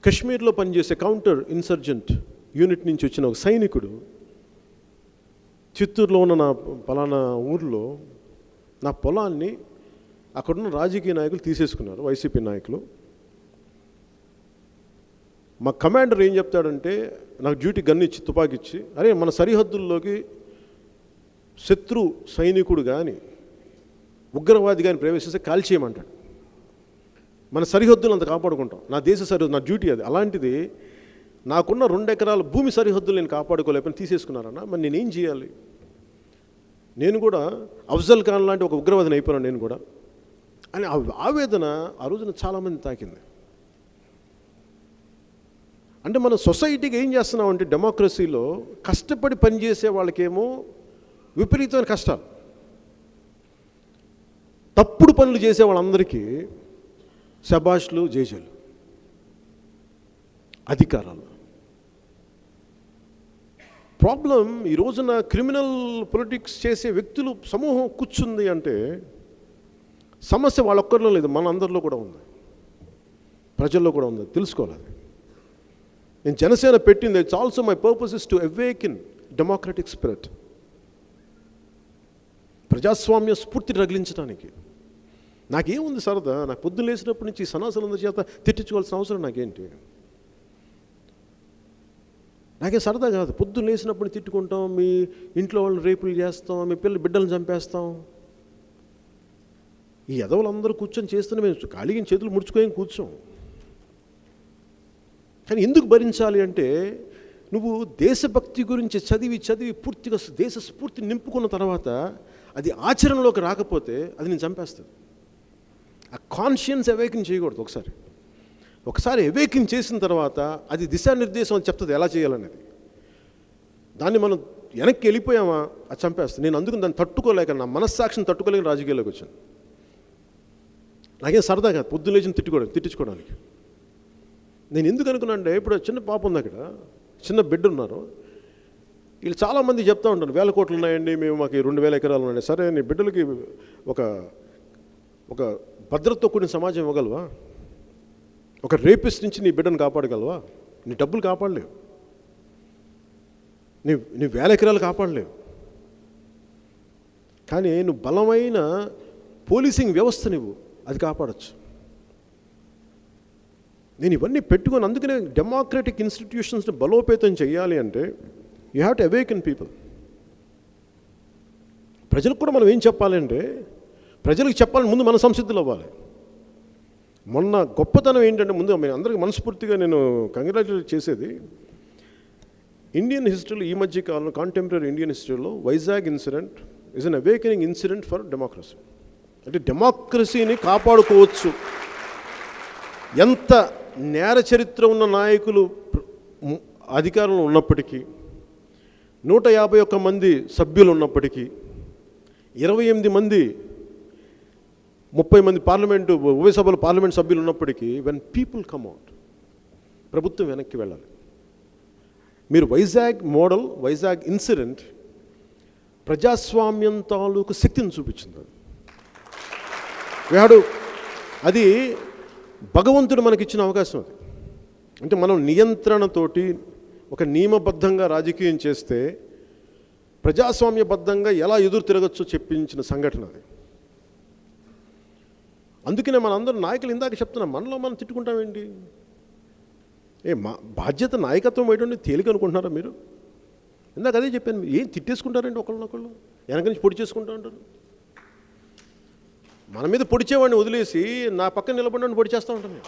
కశ్మీర్లో పనిచేసే కౌంటర్ ఇన్సర్జెంట్ యూనిట్ నుంచి వచ్చిన ఒక సైనికుడు చిత్తూరులో ఉన్న నా పలానా ఊర్లో నా పొలాన్ని అక్కడున్న రాజకీయ నాయకులు తీసేసుకున్నారు, వైసీపీ నాయకులు. మా కమాండర్ ఏం చెప్తాడంటే నాకు డ్యూటీ గన్ ఇచ్చి తుపాకిచ్చి, అరే మన సరిహద్దుల్లోకి శత్రు సైనికుడు కానీ ఉగ్రవాది కానీ ప్రవేశిస్తే కాల్చేయమంటాడు. మన సరిహద్దులు అంత కాపాడుకుంటాం. నా దేశ సరిహద్దు నా డ్యూటీ అది. అలాంటిది నాకున్న 2 ఎకరాల భూమి సరిహద్దులు నేను కాపాడుకోలేకపోయినా తీసేసుకున్నారన్న. మరి నేనేం చేయాలి? నేను కూడా అఫ్జల్ ఖాన్ లాంటి ఒక ఉగ్రవాదిని అయిపోయాను నేను కూడా అని ఆవేదన ఆ రోజున చాలామంది తాకింది. అంటే మన సొసైటీకి ఏం చేస్తున్నామంటే డెమోక్రసీలో కష్టపడి పనిచేసే వాళ్ళకేమో విపరీతమైన కష్టాలు, తప్పుడు పనులు చేసే వాళ్ళందరికీ శబాష్లు జేజేలు, అధికారాలు. ప్రాబ్లం ఈ రోజున క్రిమినల్ పొలిటిక్స్ చేసే వ్యక్తులు సమూహం కూర్చుంది అంటే సమస్య వాళ్ళొక్కరిలో లేదు, మన అందరిలో కూడా ఉంది, ప్రజల్లో కూడా ఉంది. తెలుసుకోవాలి. నేను జనసేన పెట్టింది it's also my purpose is to awaken democratic spirit. ప్రజాస్వామ్య స్ఫూర్తి రగిలించడానికి. నాకేముంది సరదా? నాకు పొద్దున్న లేచినప్పటి నుంచి సనాసనందరి చేత తిట్టించుకోవాల్సిన అవసరం నాకేంటి? నాకేం సరదా కాదు. పొద్దున్న లేచినప్పుడు తిట్టుకుంటాం, మీ ఇంట్లో వాళ్ళని రేపులు చేస్తాం, మీ బిడ్డలను చంపేస్తాం. ఈ ఎదవలందరూ కూర్చొని చేస్తూనే మేము ఖాళీగా చేతులు ముడుచుకొని కూర్చోం. కానీ ఎందుకు భరించాలి అంటే నువ్వు దేశభక్తి గురించి చదివి పూర్తిగా దేశ స్ఫూర్తిని నింపుకున్న తర్వాత అది ఆచరణలోకి రాకపోతే అది నేను చంపేస్తుంది. ఆ కాన్షియన్స్ అవేకిన్ చేయకూడదు. ఒకసారి అవేకిన్ చేసిన తర్వాత అది దిశానిర్దేశం అని చెప్తుంది ఎలా చేయాలనేది. దాన్ని మనం వెనక్కి వెళ్ళిపోయామా అది చంపేస్తుంది. నేను అందుకు దాన్ని తట్టుకోలేక, నా మనస్సాక్షిని తట్టుకోలేక రాజకీయాల్లోకి వచ్చాను. నాకేం సరదా కాదు పొద్దున్న లేచిన తిట్టించుకోవడానికి. నేను ఎందుకు అనుకున్నానంటే, ఇప్పుడు చిన్న పాప ఉంది అక్కడ, చిన్న బిడ్డ ఉన్నారు, వీళ్ళు చాలామంది చెప్తూ ఉంటారు 1000 కోట్లు ఉన్నాయండి, మేము మాకు 2000 ఎకరాలు ఉన్నాయండి. సరే, నీ బిడ్డలకి ఒక ఒక భద్రతతో కూడిన సమాజం ఇవ్వగలవా? ఒక రేపిస్ట్ నుంచి నీ బిడ్డను కాపాడగలవా? నీ డబ్బులు కాపాడలేవు, నీ 1000 ఎకరాలు కాపాడలేవు. కానీ నువ్వు బలమైన పోలీసింగ్ వ్యవస్థ నువ్వు అది కాపాడచ్చు. నేను ఇవన్నీ పెట్టుకొని, అందుకనే డెమోక్రటిక్ ఇన్స్టిట్యూషన్స్ని బలోపేతం చేయాలి అంటే you have to awaken people. ప్రజలకు కూడా మనం ఏం చెప్పాలంటే, ప్రజలకు చెప్పాలని ముందు మన సంసిద్ధులు అవ్వాలి. మొన్న గొప్పతనం ఏంటంటే, ముందు అందరికీ మనస్ఫూర్తిగా నేను కంగ్రాచులేట్ చేసేది, ఇండియన్ హిస్టరీలో ఈ మధ్య కాలంలో కాంటెంపరీ ఇండియన్ హిస్టరీలో Vizag incident is an awakening incident for democracy. అంటే డెమోక్రసీని కాపాడుకోవచ్చు. ఎంత నేర చరిత్ర ఉన్న నాయకులు అధికారంలో ఉన్నప్పటికీ, 151 మంది సభ్యులు ఉన్నప్పటికీ, 28 మంది 30 మంది పార్లమెంటు ఉభయ సభలు పార్లమెంట్ సభ్యులు ఉన్నప్పటికీ, వెన్ పీపుల్ కమ్ అవుట్, ప్రభుత్వం వెనక్కి వెళ్ళాలి. మీరు వైజాగ్ మోడల్, వైజాగ్ ఇన్సిడెంట్ ప్రజాస్వామ్యం తాలూకు శక్తిని చూపించింది. అది భగవంతుడు మనకిచ్చిన అవకాశం. అది అంటే మనం నియంత్రణతోటి ఒక నియమబద్ధంగా రాజకీయం చేస్తే ప్రజాస్వామ్యబద్ధంగా ఎలా ఎదురు తిరగచ్చో చెప్పించిన సంఘటన అది. అందుకనే మనందరం నాయకులు, ఇందాక చెప్తున్నాం, మనలో మనం తిట్టుకుంటామేంటి? మా బాధ్యత నాయకత్వం వేయడం తేలిక అనుకుంటున్నారా మీరు? ఇందాక అదే చెప్పాను, ఏం తిట్టేసుకుంటారండి ఒకళ్ళనొకళ్ళు, వెనక నుంచి పొడి చేసుకుంటూ ఉంటారు. మన మీద పొడిచేవాడిని వదిలేసి నా పక్కన నిలబడిన పొడి చేస్తూ ఉంటాను నేను.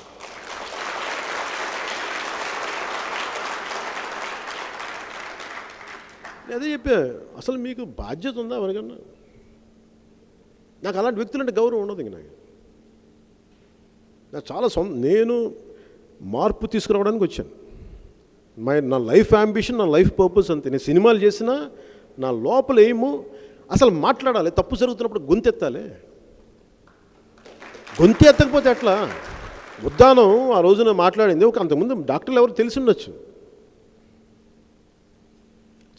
అదే చెప్పా, అసలు మీకు బాధ్యత ఉందా ఎవరికన్నా? నాకు అలాంటి వ్యక్తులంటే గౌరవం ఉండదు. ఇంక నాకు చాలా నేను మార్పు తీసుకురావడానికి వచ్చాను. నా లైఫ్ అంబిషన్, నా లైఫ్ పర్పస్ అంతే. నేను సినిమాలు చేసినా నా లోపల ఏమో అసలు మాట్లాడాలి. తప్పు జరుగుతున్నప్పుడు గొంతెత్తాలి. గొంతు ఎత్తకపోతే ఎట్లా? ఉద్దానం ఆ రోజున మాట్లాడింది ఒక, అంతకుముందు డాక్టర్లు ఎవరు తెలిసి ఉండొచ్చు.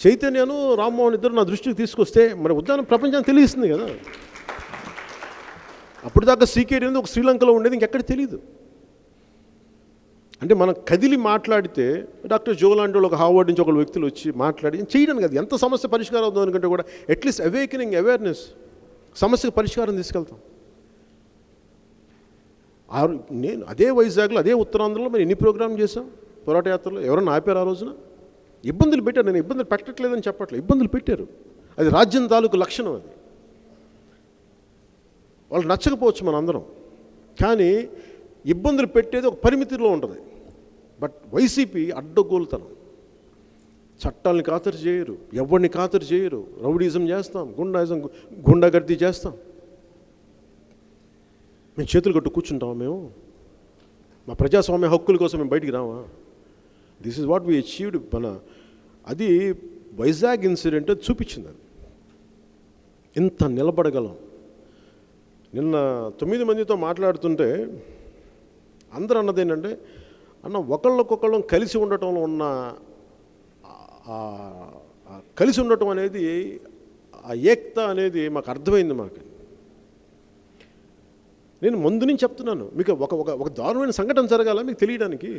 చైతన్యను రామ్మోహన్ ఇద్దరు నా దృష్టికి తీసుకొస్తే మరి ఉద్దానం ప్రపంచానికి తెలియస్తుంది కదా. అప్పుడు దాకా సీకేడీ అనేది ఒక శ్రీలంకలో ఉండేది, ఇంకెక్కడ తెలియదు. అంటే మనం కదిలి మాట్లాడితే, డాక్టర్ జో లాంటి వాళ్ళు ఒక హార్వర్డ్ నుంచి ఒక వ్యక్తులు వచ్చి మాట్లాడి చేయడానికి అది ఎంత సమస్య పరిష్కారం అవుతుంది అనుకుంటే కూడా అట్లీస్ట్ అవేకనింగ్ అవేర్నెస్, సమస్యకు పరిష్కారం తీసుకెళ్తాం. నేను అదే వైజాగ్లో, అదే ఉత్తరాంధ్రలో మరి ఎన్ని ప్రోగ్రాం చేశాం పోరాట యాత్రలో. ఎవరన్నా ఆపారు ఆ రోజున? ఇబ్బందులు పెట్టారు. నేను ఇబ్బందులు పెట్టట్లేదని చెప్పట్లేదు, ఇబ్బందులు పెట్టారు. అది రాజ్యం తాలూకు లక్షణం. అది వాళ్ళు నచ్చకపోవచ్చు మనందరం, కానీ ఇబ్బందులు పెట్టేది ఒక పరిమితిలో ఉంటుంది. బట్ వైసీపీ అడ్డగోలుతనం, చట్టాలని ఖాతరు చేయరు, ఎవరిని ఖాతరు చేయరు, రౌడీజం చేస్తాం, గుండాగర్దీ చేస్తాం. మేము చేతులు కట్టు కూర్చుంటామా? మేము మా ప్రజాస్వామ్య హక్కుల కోసం మేము బయటికి రావా? This is what we achieved. అది వైజాగ్ ఇన్సిడెంట్ చూపించింది. అది ఇంత నిలబడగలం. నిన్న 9 మందితో మాట్లాడుతుంటే అందరూ అన్నది ఏంటంటే, అన్న ఒకళ్ళకొకళ్ళం కలిసి ఉండటంలో ఉన్న కలిసి ఉండటం అనేది, ఆ ఏకత అనేది మాకు అర్థమైంది. మాకు నేను ముందు నుంచి చెప్తున్నాను, మీకు ఒక దారుణమైన సంఘటన జరగాల మీకు తెలియడానికి.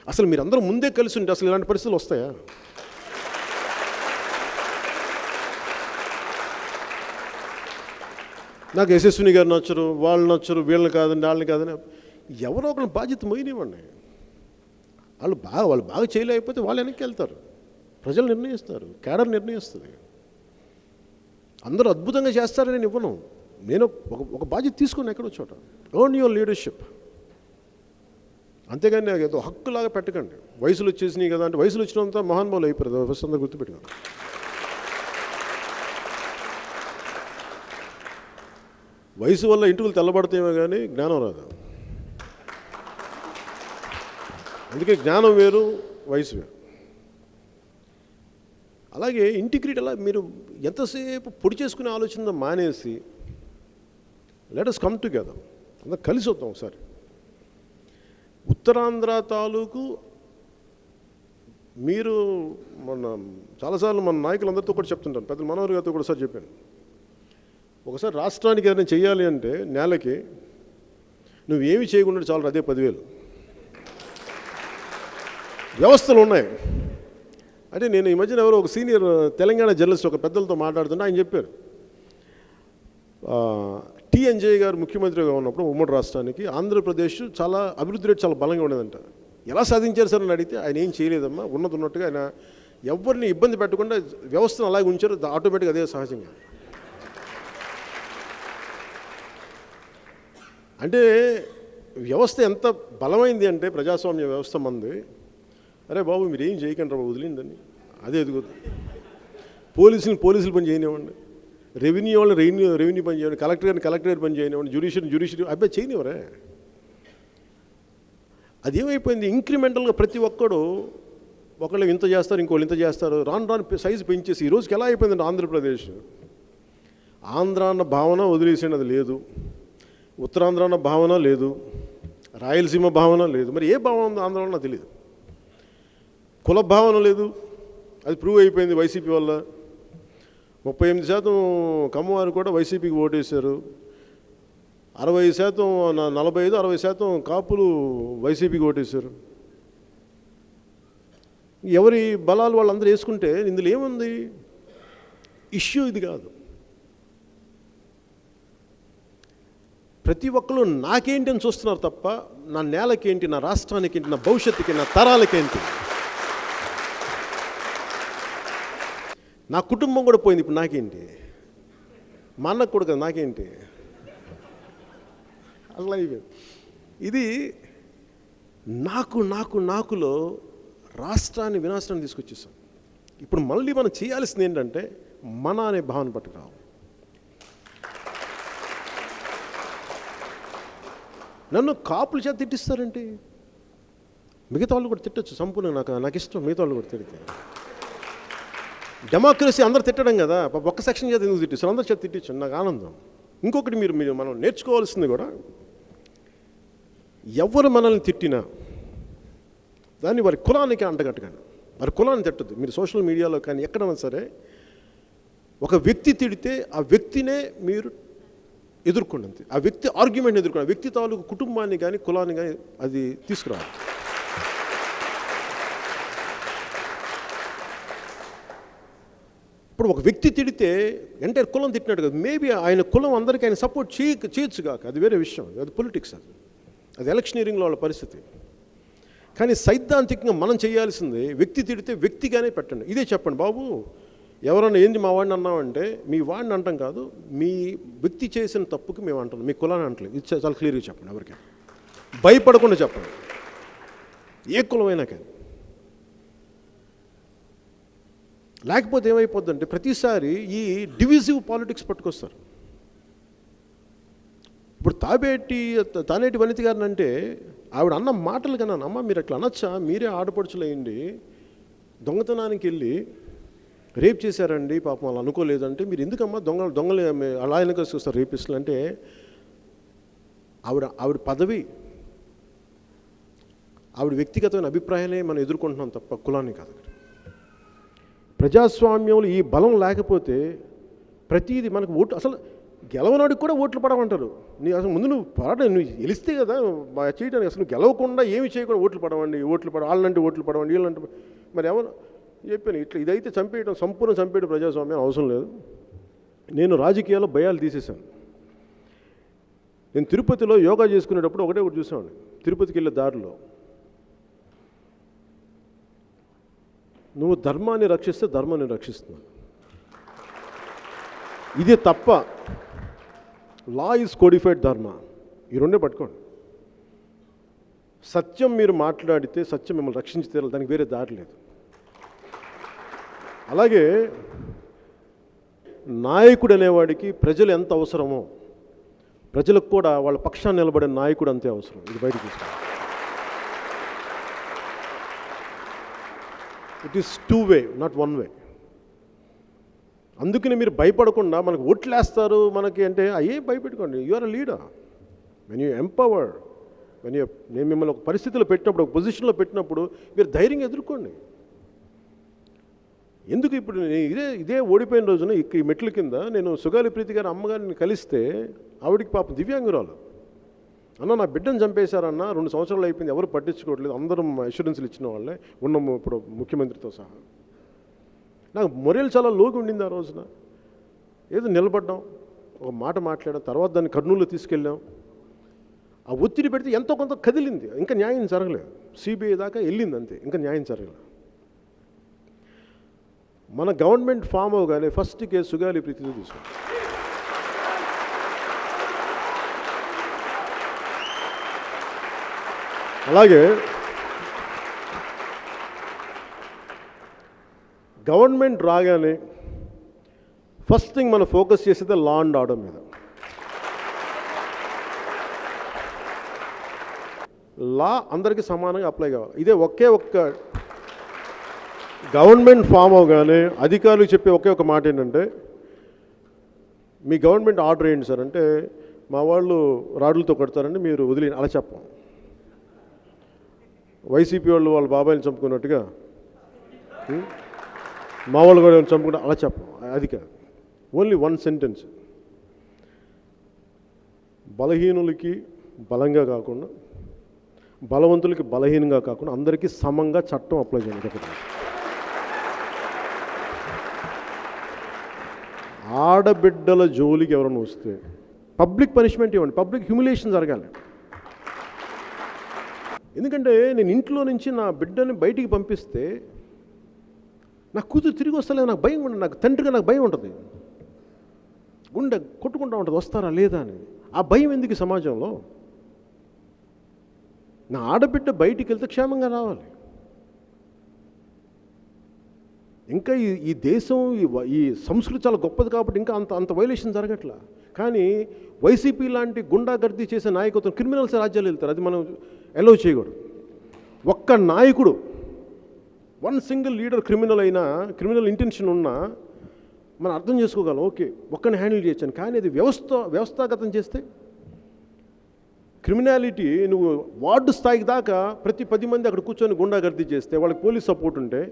అసలు మీరందరూ ముందే కలిసి ఉంటే అసలు ఇలాంటి పరిస్థితులు వస్తాయా? నాకు యశస్విని గారు నచ్చరు, వాళ్ళు నచ్చరు, వీళ్ళని కాదండి, వాళ్ళని కాదని ఎవరో ఒకరిని బాధ్యత మోయనివ్వండి. వాళ్ళు బాగా చేయలేకపోతే వాళ్ళు వెనక్కి వెళ్తారు. ప్రజలు నిర్ణయిస్తారు, కేడర్ నిర్ణయిస్తుంది. అందరూ అద్భుతంగా చేస్తారని నేను ఇవ్వను. నేను ఒక బాధ్యత తీసుకుని ఎక్కడో చోట ఎర్న్ యువర్ లీడర్షిప్. అంతేగాని ఏదో హక్కులాగా పెట్టకండి. వయసులు వచ్చేసినాయి కదా అంటే వయసులు వచ్చినంత మహానుభావులు అయిపోయారు. ఫస్ట్ అందరూ గుర్తుపెట్టుకోండి. వయసు వల్ల ఇంటికి తెల్లబడతాయేమో కానీ జ్ఞానం రాదు. అందుకే జ్ఞానం వేరు, వయసు వేరు. అలాగే ఇంటిగ్రిటీ అలా మీరు ఎంతసేపు పొడి చేసుకునే ఆలోచన మానేసి లెట్ us కమ్ టుగెదర్, అందరూ కలిసి వద్దాం ఒకసారి. ఉత్తరాంధ్ర తాలూకు మీరు చాలాసార్లు మన నాయకులందరితో కూడా చెప్తుంటాను, పెద్ద మనోహర్ గారితో కూడా ఒకసారి చెప్పాను, ఒకసారి రాష్ట్రానికి ఏదైనా చెయ్యాలి అంటే నెలకి నువ్వేమి చేయకుండా చాలు, అదే 10,000 వ్యవస్థలు ఉన్నాయి. అంటే నేను ఈ మధ్యన ఎవరో ఒక సీనియర్ తెలంగాణ జర్నలిస్ట్ ఒక పెద్దలతో మాట్లాడుతుంటే ఆయన చెప్పారు, టీఎన్జే గారు ముఖ్యమంత్రిగా ఉన్నప్పుడు ఉమ్మడి రాష్ట్రానికి ఆంధ్రప్రదేశ్ చాలా అభివృద్ధి రేటు చాలా బలంగా ఉండేదంట. ఎలా సాధించారు సార్ అని అడిగితే ఆయన ఏం చేయలేదమ్మా, ఉన్నట్టుగా ఆయన ఎవరిని ఇబ్బంది పెట్టకుండా వ్యవస్థను అలాగే ఉంచారు, ఆటోమేటిక్గా అదే సహజంగా. అంటే వ్యవస్థ ఎంత బలమైంది అంటే ప్రజాస్వామ్య వ్యవస్థ మంది, అరే బాబు మీరు ఏం చేయకండి రా వదిలిందని అదే ఎదుగుతుంది. పోలీసులు పని చేయనివ్వండి, రెవెన్యూ వాళ్ళని రెవెన్యూ పని చేయండి, కలెక్టరేట్ పని చేయనివ్వండి, జ్యుడిషియరీ అబ్బాయి చేయనివరే. అదేమైపోయింది, ఇంక్రిమెంటల్గా ప్రతి ఒక్కడు ఒకళ్ళు ఇంత చేస్తారు, ఇంకోళ్ళు ఇంత చేస్తారు, రాను సైజు పెంచేసి ఈ రోజుకి ఎలా అయిపోయిందంటే ఆంధ్రప్రదేశ్, ఆంధ్ర అన్న భావన వదిలేసేది అది లేదు, ఉత్తరాంధ్ర అన్న భావన లేదు, రాయలసీమ భావన లేదు. మరి ఏ భావన ఉందో ఆంధ్రలో నాకు తెలియదు. కుల భావన లేదు, అది ప్రూవ్ అయిపోయింది వైసీపీ వల్ల. 38% కమ్మవారు కూడా వైసీపీకి ఓటేశారు, 60%, 45-60% కాపులు వైసీపీకి ఓటేశారు. ఎవరి బలాలు వాళ్ళందరూ వేసుకుంటే ఇందులో ఏముంది, ఇష్యూ ఇది కాదు. ప్రతి ఒక్కరు నాకేంటి అని చూస్తున్నారు తప్ప నా నేలకేంటి, నా రాష్ట్రానికి ఏంటి, నా భవిష్యత్తుకి, నా తరాలకేంటి. నా కుటుంబం కూడా పోయింది, ఇప్పుడు నాకేంటి, మా అన్నకు కూడా కదా నాకేంటి, అసలు ఇది నాకులో రాష్ట్రాన్ని వినాశనాన్ని తీసుకొచ్చేసాం. ఇప్పుడు మళ్ళీ మనం చేయాల్సింది ఏంటంటే మన అనే భావన పట్టుకురావాలి. నన్ను కాపుల చేత తిట్టిస్తారంటే మిగతా వాళ్ళు కూడా తిట్టచ్చు, సంపూర్ణంగా నాకు ఇష్టం మిగతా వాళ్ళు కూడా తిడితే. డెమోక్రసీ అందరు తిట్టడం కదా, ఒక్క సెక్షన్ చేత ఎందుకు తిట్టిస్తారు, అందరి చేత తిట్టించండి, నాకు ఆనందం. ఇంకొకటి మీరు మనం నేర్చుకోవాల్సింది కూడా, ఎవరు మనల్ని తిట్టినా దాన్ని వారి కులానికి అంటగట్టగాను, వారి కులాన్ని తిట్టద్దు. మీరు సోషల్ మీడియాలో కానీ ఎక్కడైనా సరే ఒక వ్యక్తి తిడితే ఆ వ్యక్తినే మీరు ఎదుర్కోండి, అంతే. ఆ వ్యక్తి ఆర్గ్యుమెంట్ని ఎదుర్కోండి, ఆ వ్యక్తి తాలూకు కుటుంబాన్ని కానీ కులాన్ని కానీ అది తీసుకురావాలి. ఇప్పుడు ఒక వ్యక్తి తిడితే ఎంటైర్ కులం తిట్టినట్టు కదా, మేబీ ఆయన కులం అందరికీ ఆయన సపోర్ట్ చేయొచ్చు కాక, అది వేరే విషయం, అది పొలిటిక్స్, అది ఎలక్షనీరింగ్లో వాళ్ళ పరిస్థితి. కానీ సైద్ధాంతికంగా మనం చేయాల్సింది వ్యక్తి తిడితే వ్యక్తిగానే పెట్టండి. ఇదే చెప్పండి, బాబు ఎవరన్నా ఏంది మా వాడిని అన్నామంటే మీ వాడిని అంటాం కాదు, మీ వ్యక్తి చేసిన తప్పుకి మేము అంటాం, మీ కులాన్ని అంటలేదు. ఇది చాలా క్లియర్గా చెప్పండి, ఎవరికి భయపడకుండా చెప్పండి, ఏ కులమైనా కానీ. లేకపోతే ఏమైపోద్దంటే ప్రతిసారి ఈ డివిజివ్ పాలిటిక్స్ పట్టుకొస్తారు. ఇప్పుడు తానేటి వనిత గారిని అంటే ఆవిడ అన్న మాటలు కన్నా, అమ్మ మీరు అట్లా అనొచ్చా, మీరే ఆడపడుచులయ్యండి, దొంగతనానికి వెళ్ళి రేప్ చేశారండి పాపం వాళ్ళు అనుకోలేదంటే మీరు ఎందుకమ్మా దొంగలు అలా వెనక చూస్తారు రేపిస్టులు అంటే. ఆవిడ పదవి, ఆవిడ వ్యక్తిగతమైన అభిప్రాయాలే మనం ఎదుర్కొంటున్నాం తప్ప కులాన్ని కాదు. ప్రజాస్వామ్యంలో ఈ బలం లేకపోతే ప్రతిదీ మనకు ఓటు, అసలు గెలవనాడికి కూడా ఓట్లు పడమంటారు. నీ అసలు ముందు నువ్వు గెలిస్తే కదా చేయడానికి, అసలు నువ్వు గెలవకుండా ఏమి చేయకుండా ఓట్లు పడవండి, వాళ్ళంటే ఓట్లు పడవండి, వీళ్ళంటే. మరి ఎవరు చెప్పాను ఇట్లా, ఇదైతే సంపూర్ణ చంపేయడం ప్రజాస్వామ్యం అవసరం లేదు. నేను రాజకీయాల్లో భయాలు తీసేశాను. నేను తిరుపతిలో యోగా చేసుకునేటప్పుడు ఒకటి చూసాను, తిరుపతికి వెళ్ళే దారిలో, నువ్వు ధర్మాన్ని రక్షిస్తే ధర్మాన్ని రక్షిస్తున్నావు, ఇదే తప్ప లా ఈజ్ కోడిఫైడ్ ధర్మ, ఈ రెండే పట్టుకోండి. సత్యం మీరు మాట్లాడితే సత్యం మిమ్మల్ని రక్షించి తీరాలి, దానికి వేరే దారి లేదు. అలాగే నాయకుడు అనేవాడికి ప్రజలు ఎంత అవసరమో ప్రజలకు కూడా వాళ్ళ పక్షాన్ని నిలబడే నాయకుడు అంతే అవసరం. ఇది బయటకు తీసుకోండి. It is 2 way, not 1 way. అందుకని మీరు భయపడకుండా మనకు ఓట్లేస్తారు మనకి అంటే అయ్యే భయపెట్టుకోండి. You are a leader. When you empower నేను మిమ్మల్ని ఒక పరిస్థితిలో పెట్టినప్పుడు, ఒక పొజిషన్లో పెట్టినప్పుడు మీరు ధైర్యంగా ఎదుర్కోండి. ఎందుకు ఇప్పుడు ఇదే ఓడిపోయిన రోజున ఈ మెట్ల కింద నేను సుగాలి ప్రీతి గారి అమ్మగారిని కలిస్తే ఆవిడికి పాపం దివ్యాంగురాలు, అన్న నా బిడ్డను చంపేశారన్న, 2 సంవత్సరాలు అయిపోయింది, ఎవరు పట్టించుకోవట్లేదు, అందరం అష్యూరెన్స్లు ఇచ్చిన వాళ్ళే ఉన్నాము ఇప్పుడు ముఖ్యమంత్రితో సహా. నాకు మొరేలు చాలా లోకి ఉండింది ఆ రోజున. ఏదో నిలబడ్డాం, ఒక మాట మాట్లాడాం, తర్వాత దాన్ని కర్నూలులో తీసుకెళ్ళాం. ఆ ఒత్తిడి పెడితే ఎంతో కొంత కదిలింది, ఇంకా న్యాయం జరగలేదు. సిబిఐ దాకా వెళ్ళింది అంతే, ఇంకా న్యాయం జరగలేదు. మన గవర్నమెంట్ ఫామ్ అవగానే ఫస్ట్ కేసు సుగాలి ప్రీతితో తీసుకుంటాం. అలాగే గవర్నమెంట్ రాగానే ఫస్ట్ థింగ్ మనం ఫోకస్ చేసేది లా అండ్ ఆర్డర్ మీద. లా అందరికీ సమానంగా అప్లై కావాలి. ఇదే ఒక్క గవర్నమెంట్ ఫామ్ అవగానే అధికారులు చెప్పే ఒకే మాట ఏంటంటే, మీ గవర్నమెంట్ ఆర్డర్ ఏంటి సార్ అంటే, మా వాళ్ళు రాడ్లతో కొడతారండి మీరు వదిలి, అలా చెప్పం. వైసీపీ వాళ్ళు వాళ్ళ బాబాయిని చంపుకున్నట్టుగా మా వాళ్ళు కూడా చంపుకుంటే అలా చెప్పం. అది కాదు, ఓన్లీ 1 సెంటెన్స్. బలహీనులకి బలంగా కాకుండా, బలవంతులకి బలహీనంగా కాకుండా అందరికీ సమంగా చట్టం అప్లై చేయండి. ఆడబిడ్డల జోలికి ఎవరైనా వస్తే పబ్లిక్ పనిష్మెంట్ ఇవ్వండి, పబ్లిక్ హ్యూమిలేషన్ జరగాలి. ఎందుకంటే నేను ఇంట్లో నుంచి నా బిడ్డని బయటికి పంపిస్తే నా కూతురు తిరిగి వస్తలేదు, నాకు భయం ఉంటుంది. నాకు తండ్రిగా నాకు భయం ఉంటుంది, గుండె కొట్టుకుంటూ ఉంటుంది, వస్తారా లేదా అని. ఆ భయం ఎందుకు సమాజంలో? నా ఆడబిడ్డ బయటికి వెళ్తే క్షేమంగా రావాలి. ఇంకా ఈ దేశం ఈ సంస్కృతి చాలా గొప్పది కాబట్టి ఇంకా అంత వైలేషన్ జరగట్లా. కానీ వైసీపీ లాంటి గుండాగర్దీ చేసే నాయకత్వం, క్రిమినల్స్ రాజ్యాలు వెళ్తారు, అది మనం అలౌ చేయకూడదు. ఒక్క నాయకుడు, 1 సింగిల్ లీడర్ క్రిమినల్ అయినా, క్రిమినల్ ఇంటెన్షన్ ఉన్నా మనం అర్థం చేసుకోగలం, ఓకే ఒక్కడిని హ్యాండిల్ చేయొచ్చాను. కానీ అది వ్యవస్థాగతం చేస్తే, క్రిమినాలిటీ నువ్వు వార్డు స్థాయికి దాకా ప్రతి 10 మంది అక్కడ కూర్చొని గుండాగర్దీ చేస్తే, వాళ్ళకి పోలీస్ సపోర్ట్ ఉంటే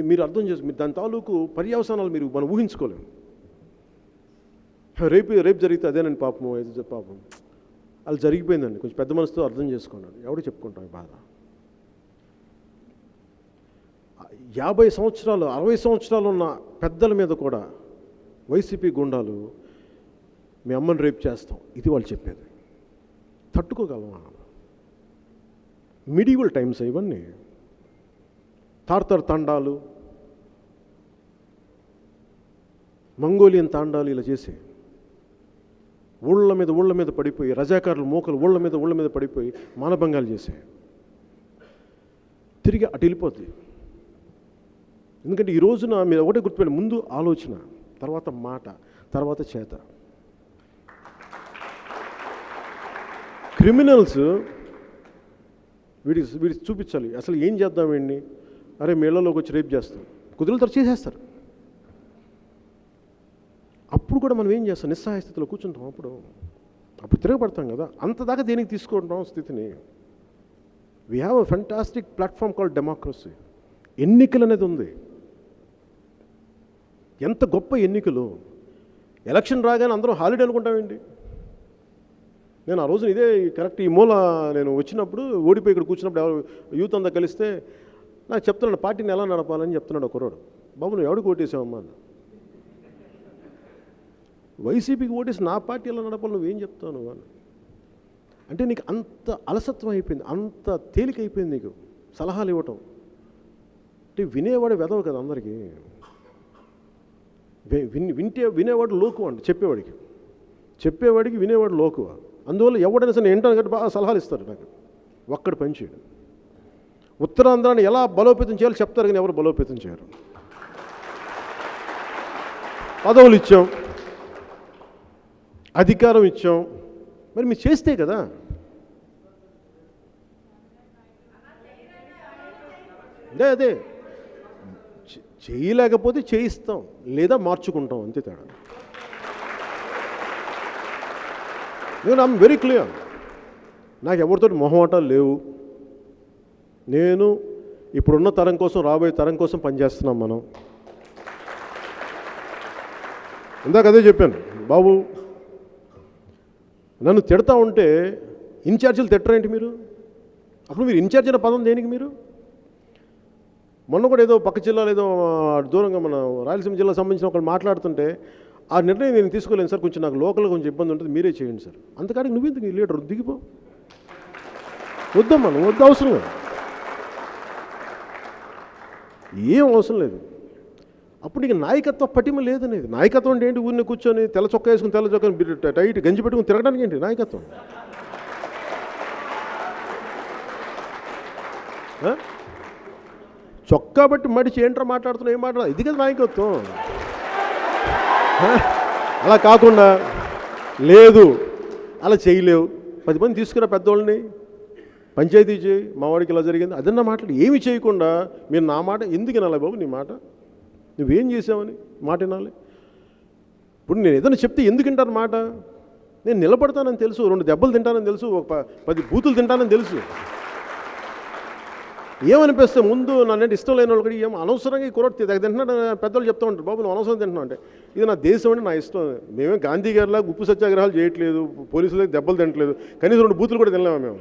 మీరు అర్థం చేసుకో, దాని తాలూకు పర్యవసానాలు మనం ఊహించుకోలేము. రేపు జరిగితే అదేనండి పాపం, పాపం అలా జరిగిపోయిందండి, కొంచెం పెద్ద మనసుతో అర్థం చేసుకున్నాడు, ఎవడు చెప్పుకుంటాం ఈ బాధ. 50 సంవత్సరాలు 60 సంవత్సరాలు ఉన్న పెద్దల మీద కూడా వైసీపీ గుండాలు మీ అమ్మని రేపు చేస్తాం, ఇది వాళ్ళు చెప్పేది. తట్టుకోగలమా? మిడివల్ టైమ్స్ ఇవన్నీ. తార్తర్ తాండాలు, మంగోలియన్ తాండాలు ఇలా చేసి ఊళ్ళ మీద పడిపోయి, రజాకారులు మోకలు ఊళ్ళ మీద పడిపోయి మానభంగాలు చేసే తిరిగి అటు వెళ్ళిపోద్ది. ఎందుకంటే ఈ రోజున మీరు ఒకటే గుర్తుపెట్టి, ముందు ఆలోచన, తర్వాత మాట, తర్వాత చేత. క్రిమినల్స్ వీడికి చూపించాలి అసలు ఏం చేద్దాం వీడిని. అరే మేళలోకి వచ్చి రేపు చేస్తాం, కుదురుతారు, చేసేస్తారు. అప్పుడు కూడా మనం ఏం చేస్తాం, నిస్సహాయ స్థితిలో కూర్చుంటాం. అప్పుడు తిరగబడతాం కదా. అంతదాకా దేనికి తీసుకుంటాం స్థితిని. We have a fantastic platform called democracy. ఎన్నికలు అనేది ఉంది. ఎంత గొప్ప ఎన్నికలు. ఎలక్షన్ రాగానే అందరం హాలిడే అనుకుంటామేంటి? నేను ఆ రోజున ఇదే కరెక్ట్ ఈ మూల నేను వచ్చినప్పుడు, ఓడిపోయి ఇక్కడ కూర్చున్నప్పుడు ఎవరు యూత్ అంతా కలిస్తే నాకు చెప్తున్నాడు, పార్టీని ఎలా నడపాలని చెప్తున్నాడు ఒకరోడు. బాబు నువ్వు ఎవడికి ఓటేసావమ్మా అన్న. వైసీపీకి ఓటేసి నా పార్టీ ఎలా నడపాలి, నువ్వేం చెప్తావు నువ్వు అని. అంటే నీకు అంత అలసత్వం అయిపోయింది, అంత తేలిక అయిపోయింది నీకు సలహాలు ఇవ్వటం. అంటే వినేవాడు వెదవ కదా అందరికీ. వినేవాడు లోకువ అండి, చెప్పేవాడికి వినేవాడు లోకువ. అందువల్ల ఎవడైనా సరే ఏంటో బాగా సలహాలు ఇస్తారు. నాకు ఒక్కడి పని చేయడు. ఉత్తరాంధ్రాన్ని ఎలా బలోపేతం చేయాలో చెప్తారు, కానీ ఎవరు బలోపేతం చేయరు. పదవులు ఇచ్చాం, అధికారం ఇచ్చాం, మరి మీరు చేస్తే కదా. అదే చేయలేకపోతే చేయిస్తాం, లేదా మార్చుకుంటాం, అంతే తేడా. I'm very clear. నాకు ఎవరితోటి మొహమాటాలు లేవు. నేను ఇప్పుడున్న తరం కోసం, రాబోయే తరం కోసం పనిచేస్తున్నాం మనం. ఇందాక అదే చెప్పాను, బాబు నన్ను తిడతా ఉంటే ఇన్ఛార్జీలు తిట్టరేంటి మీరు? అప్పుడు మీరు ఇన్ఛార్జ్ అనే పదం దేనికి మీరు? మొన్న కూడా ఏదో పక్క జిల్లాలో ఏదో దూరంగా మన రాయలసీమ జిల్లాకు సంబంధించిన ఒకళ్ళు మాట్లాడుతుంటే, ఆ నిర్ణయం నేను తీసుకోలేను సార్, కొంచెం నాకు లోకల్గా కొంచెం ఇబ్బంది ఉంటుంది, మీరే చేయండి సార్. అంతకాడికి నువ్వెందుకు లీడర్ దిగిపో, వద్దమ్మా, నువ్వు వద్దు, అవసరం లేదు, ఏం అవసరం లేదు. అప్పుడు నీకు నాయకత్వ పటిమ లేదనేది. నాయకత్వం అంటే ఏంటి? ఊరిని కూర్చొని తెల్ల చొక్కా వేసుకుని, తెల్ల చొక్కా టైట్ గంజి పెట్టుకుని తిరగడానికి ఏంటి నాయకత్వం? చొక్కా బట్టి మడిచి ఏంట్రా మాట్లాడుతున్నా, ఏం మాట్లాడు, ఇది కదా నాయకత్వం. అలా కాకుండా లేదు, అలా చేయలేవు, 10 మంది తీసుకురా పెద్దవాళ్ళని, పంచాయతీ చేయి, మా వాడికి ఇలా జరిగింది, అదన్నా మాట్లాడి ఏమి చేయకుండా మీరు నా మాట ఎందుకు వినాలి బాబు? నీ మాట నువ్వేం చేసావని మాట వినాలి? ఇప్పుడు నేను ఏదైనా చెప్తే ఎందుకు వింటాను మాట? నేను నిలబడతానని తెలుసు, 2 దెబ్బలు తింటానని తెలుసు, ఒక 10 బూతులు తింటానని తెలుసు. ఏమనిపిస్తే ముందు నన్నంటే ఇష్టం లేని వాళ్ళు కూడా ఏం అనవసరంగా ఈ కుర్రోడు తింటున్నాడు, పెద్దవాళ్ళు చెప్తూ ఉంటారు, బాబు నువ్వు అనవసరం తింటున్నావు అంటే, ఇది నా దేశం అంటే నా ఇష్టం. మేమే గాంధీ గారిలా ఉప్పు సత్యాగ్రహాలు చేయట్లేదు, పోలీసులకు దెబ్బలు తినట్లేదు, కనీసం 2 బూతులు కూడా తినలేము మేము.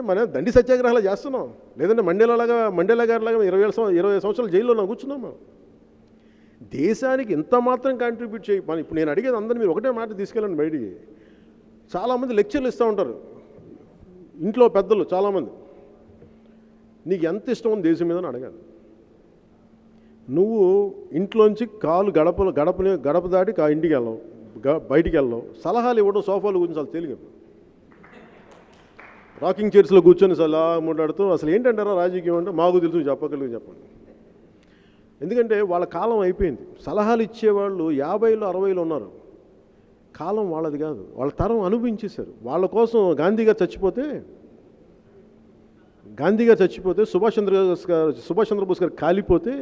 మన దండి సత్యాగ్రహాలు చేస్తున్నాం, లేదంటే మండేలా గారిలాగా 20 సంవత్సరాలు జైల్లో నా కూర్చున్నాం మనం. దేశానికి ఎంత మాత్రం కాంట్రిబ్యూట్ చేయి. ఇప్పుడు నేను అడిగేది అందరూ మీరు ఒకటే మాట తీసుకెళ్ళండి బయటికి. చాలామంది లెక్చర్లు ఇస్తూ ఉంటారు ఇంట్లో పెద్దలు, చాలామంది నీకు ఎంత ఇష్టం ఉంది దేశం మీద అని అడగాలి. నువ్వు ఇంట్లోంచి కాలు గడప దాటి ఇంటికి వెళ్ళవు, బయటికి వెళ్ళవు, సలహాలు ఇవ్వడం సోఫాలు గురించి చాలా తెలియదు. రాకింగ్ చైర్స్లో కూర్చొని సలహా మాట్లాడుతూ అసలు ఏంటంటారా రాజకీయం అంటే మాకు తెలుసు, చెప్పగలిగి చెప్పండి. ఎందుకంటే వాళ్ళ కాలం అయిపోయింది. సలహాలు ఇచ్చేవాళ్ళు 50లో 60లో ఉన్నారు. కాలం వాళ్ళది కాదు, వాళ్ళ తరం అనుభవించేశారు. వాళ్ళ కోసం గాంధీ గారు చచ్చిపోతే సుభాష్ చంద్రబోస్ గారు కాలిపోతే,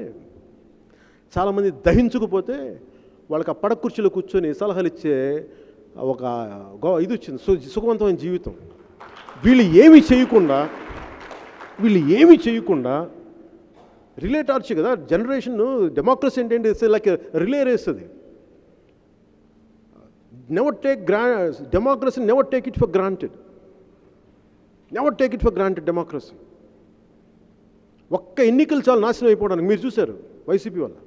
చాలామంది దహించుకుపోతే వాళ్ళకి ఆ పడక కుర్చీలో కూర్చొని సలహాలు ఇచ్చే ఒక ఇది వచ్చింది, సుఖవంతమైన జీవితం. వీళ్ళు ఏమి చేయకుండా రిలే టార్చ్ కదా జనరేషన్. డెమోక్రసీ ఏంటంటే ఇట్స్ లైక్ రిలే రేస్. అది democracy never take it for granted. Democracy ఒక్క ఎన్నికలు చాలు నాశనం అయిపోవడానికి. మీరు చూశారు వైసీపీ వల్ల.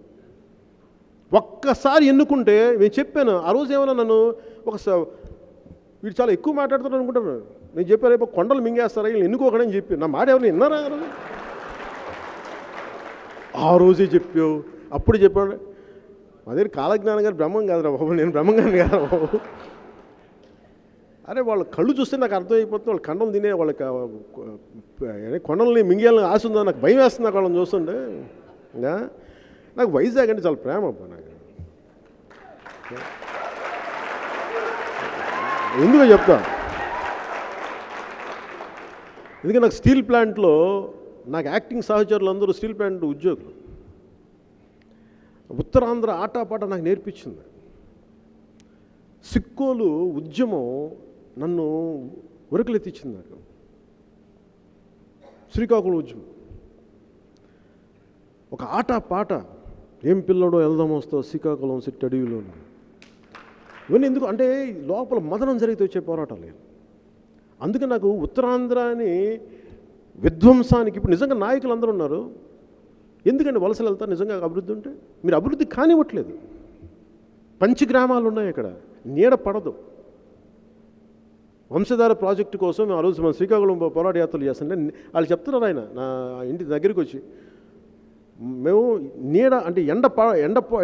ఒక్కసారి ఎన్నుకుంటే, నేను చెప్పాను ఆ రోజు, ఏమన్నా నన్ను వీడు చాలా ఎక్కువ మాట్లాడుతున్నాడు అనుకుంటాను. నేను చెప్పాను రేపు కొండలు మింగేస్తారా వీళ్ళు ఎన్నుకోకడని చెప్పి. నా మాట ఎవరిని విన్నారా? ఆ రోజే చెప్పావు, అప్పుడు చెప్పాడు. అదే కాలజ్ఞానం గారు బ్రహ్మం కాదురా బాబు, నేను బ్రహ్మంగాని కాదు బాబు. అరే వాళ్ళ కళ్ళు చూస్తే నాకు అర్థమైపోతుంది, వాళ్ళు కండలు తినే వాళ్ళకి కొండల్ని మింగేయాలని ఆశ ఉందా? నాకు భయం వేస్తుంది నాకు వాళ్ళని చూస్తుంటే. నాకు వైజాగ్ అంటే చాలా ప్రేమ అబ్బా. నాకు ఎందుకో చెప్తా. ఎందుకంటే నాకు స్టీల్ ప్లాంట్లో నాకు యాక్టింగ్ సహచరులు అందరూ స్టీల్ ప్లాంట్ ఉద్యోగులు. ఉత్తరాంధ్ర ఆటపాట నాకు నేర్పించింది. సిక్కోలు ఉద్యమం నన్ను ఉరకలెత్తించింది. నాకు శ్రీకాకుళం ఉద్యమం ఒక ఆటపాట. ఏం పిల్లడో వెళ్దాం వస్తావు శ్రీకాకుళం సిట్ అడవిలో. ఇవన్నీ ఎందుకు అంటే లోపల మదనం జరిగితే వచ్చే పోరాటాలు. అందుకే నాకు ఉత్తరాంధ్రాని విధ్వంసానికి ఇప్పుడు నిజంగా నాయకులు అందరూ ఉన్నారు. ఎందుకంటే వలసలు వెళ్తారు నిజంగా అభివృద్ధి ఉంటే. మీరు అభివృద్ధి కానివ్వట్లేదు. పంచగ్రామాలు ఉన్నాయి అక్కడ, నీడ పడదు. వంశధార ప్రాజెక్టు కోసం ఆ రోజు మన శ్రీకాకుళం పోరాట యాత్రలు చేస్తుంటే వాళ్ళు చెప్తున్నారు, ఆయన నా ఇంటి దగ్గరికి వచ్చి, మేము నీడ అంటే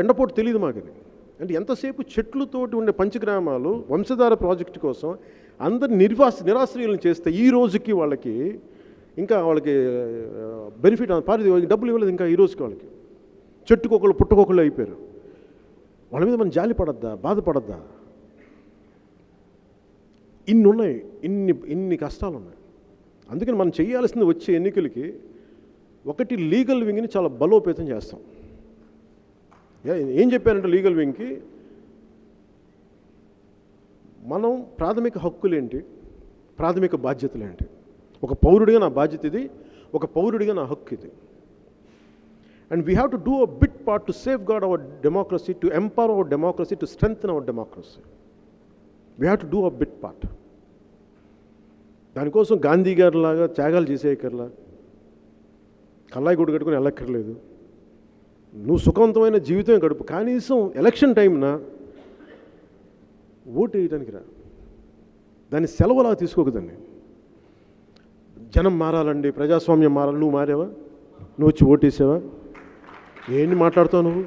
ఎండపోటు తెలియదు మాకు. అది అంటే ఎంతసేపు చెట్లతోటి ఉండే పంచగ్రామాలు వంశధార ప్రాజెక్టు కోసం అందరు నిరాశ్రయులను చేస్తే ఈ రోజుకి వాళ్ళకి ఇంకా బెనిఫిట్ డబ్బులు ఇవ్వలేదు. ఇంకా ఈ రోజుకి వాళ్ళకి చెట్టుకొకళ్ళు పుట్టకొకళ్ళు అయిపోయారు. వాళ్ళ మీద మనం జాలి పడద్దా, బాధపడద్దా? ఇన్ని ఉన్నాయి, ఇన్ని కష్టాలు ఉన్నాయి. అందుకని మనం చేయాల్సింది వచ్చే ఎన్నికలకి ఒకటి లీగల్ వింగ్ని చాలా బలోపేతం చేస్తాం. ఏం చెప్పారంటే లీగల్ వింగ్కి మనం ప్రాథమిక హక్కులేంటి, ప్రాథమిక బాధ్యతలు ఏంటి? ఒక పౌరుడిగా నా బాధ్యత ఇది, ఒక పౌరుడిగా నా హక్కు ఇది. And we have to do a bit part to safeguard our democracy, to empower our democracy, to strengthen our democracy. We have to do a bit part. దానికోసం గాంధీ గారిలాగా త్యాగాలు చేసేయక్కర్లా, కల్లాయి గుడి కట్టుకుని వెళ్ళక్కర్లేదు. నువ్వు సుఖవంతమైన జీవితం గడుపు, కనీసం ఎలక్షన్ టైంన ఓటు వేయడానికి రా. దాన్ని సెలవులా తీసుకోకదండి. జనం మారాలండి, ప్రజాస్వామ్యం మారాలి. నువ్వు మారావా? నువ్వు వచ్చి ఓటేసావా? ఏంటి మాట్లాడుతావు నువ్వు?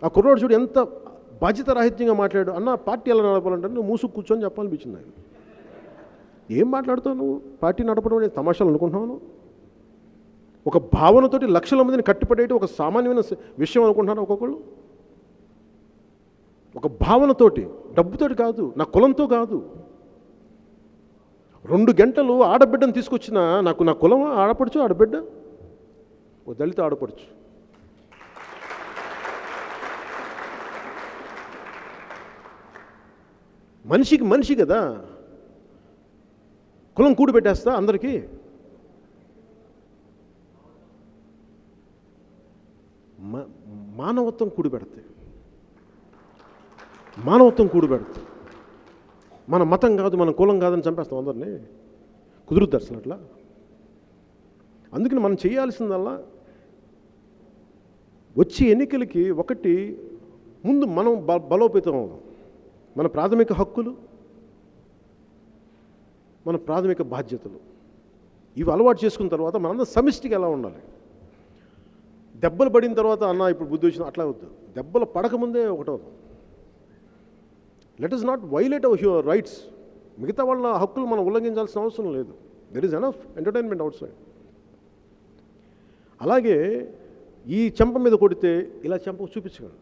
ఆ కుర్రాడు చూడు ఎంత బాధ్యత రాహిత్యంగా మాట్లాడు. అన్న పార్టీ ఎలా నడపాలంటే నువ్వు మూసుకు కూర్చొని చెప్పాలనిపించింది ఆయన. ఏం మాట్లాడుతావు నువ్వు? పార్టీ నడపడం అనేది తమాషాలు అనుకుంటున్నావు నువ్వు? ఒక భావనతోటి లక్షల మందిని కట్టిపడేటి ఒక సామాన్యమైన విషయం అనుకుంటున్నాను ఒక్కొక్కళ్ళు. ఒక భావనతోటి, డబ్బుతోటి కాదు, నా కులంతో కాదు. 2 గంటలు ఆడబిడ్డను తీసుకొచ్చిన నాకు నా కులం ఆడపడుచు, ఆడబిడ్డ ఓ దళిత ఆడపడుచు. మనిషికి మనిషి కదా, కులం కూడి పెట్టేస్తా అందరికీ. మానవత్వం కూడిపెడతాయి, మానవత్వం కూడిపెడతాయి. మన మతం కాదు, మన కులం కాదని చంపేస్తాం అందరినీ. కుదురుద్ది అసలు అట్లా. అందుకని మనం చేయాల్సిందల్లా వచ్చే ఎన్నికలకి ఒకటి ముందు మనం బలోపేతం అవుదాం. మన ప్రాథమిక హక్కులు, మన ప్రాథమిక బాధ్యతలు ఇవి అలవాటు చేసుకున్న తర్వాత మనందరం సమిష్టిగా ఎలా ఉండాలి. దెబ్బలు పడిన తర్వాత అన్న ఇప్పుడు బుద్ధి వచ్చిన అట్లా వద్దు. దెబ్బలు పడకముందే ఒకటవుతాం. Let us not violate our your rights. మిగతా వాళ్ళ హక్కులు మనం ఉల్లంఘించాల్సిన అవసరం లేదు. There is enough entertainment outside. అలాగే ఈ చెంప మీద కొడితే ఇలా చెంప చూపించగలరు.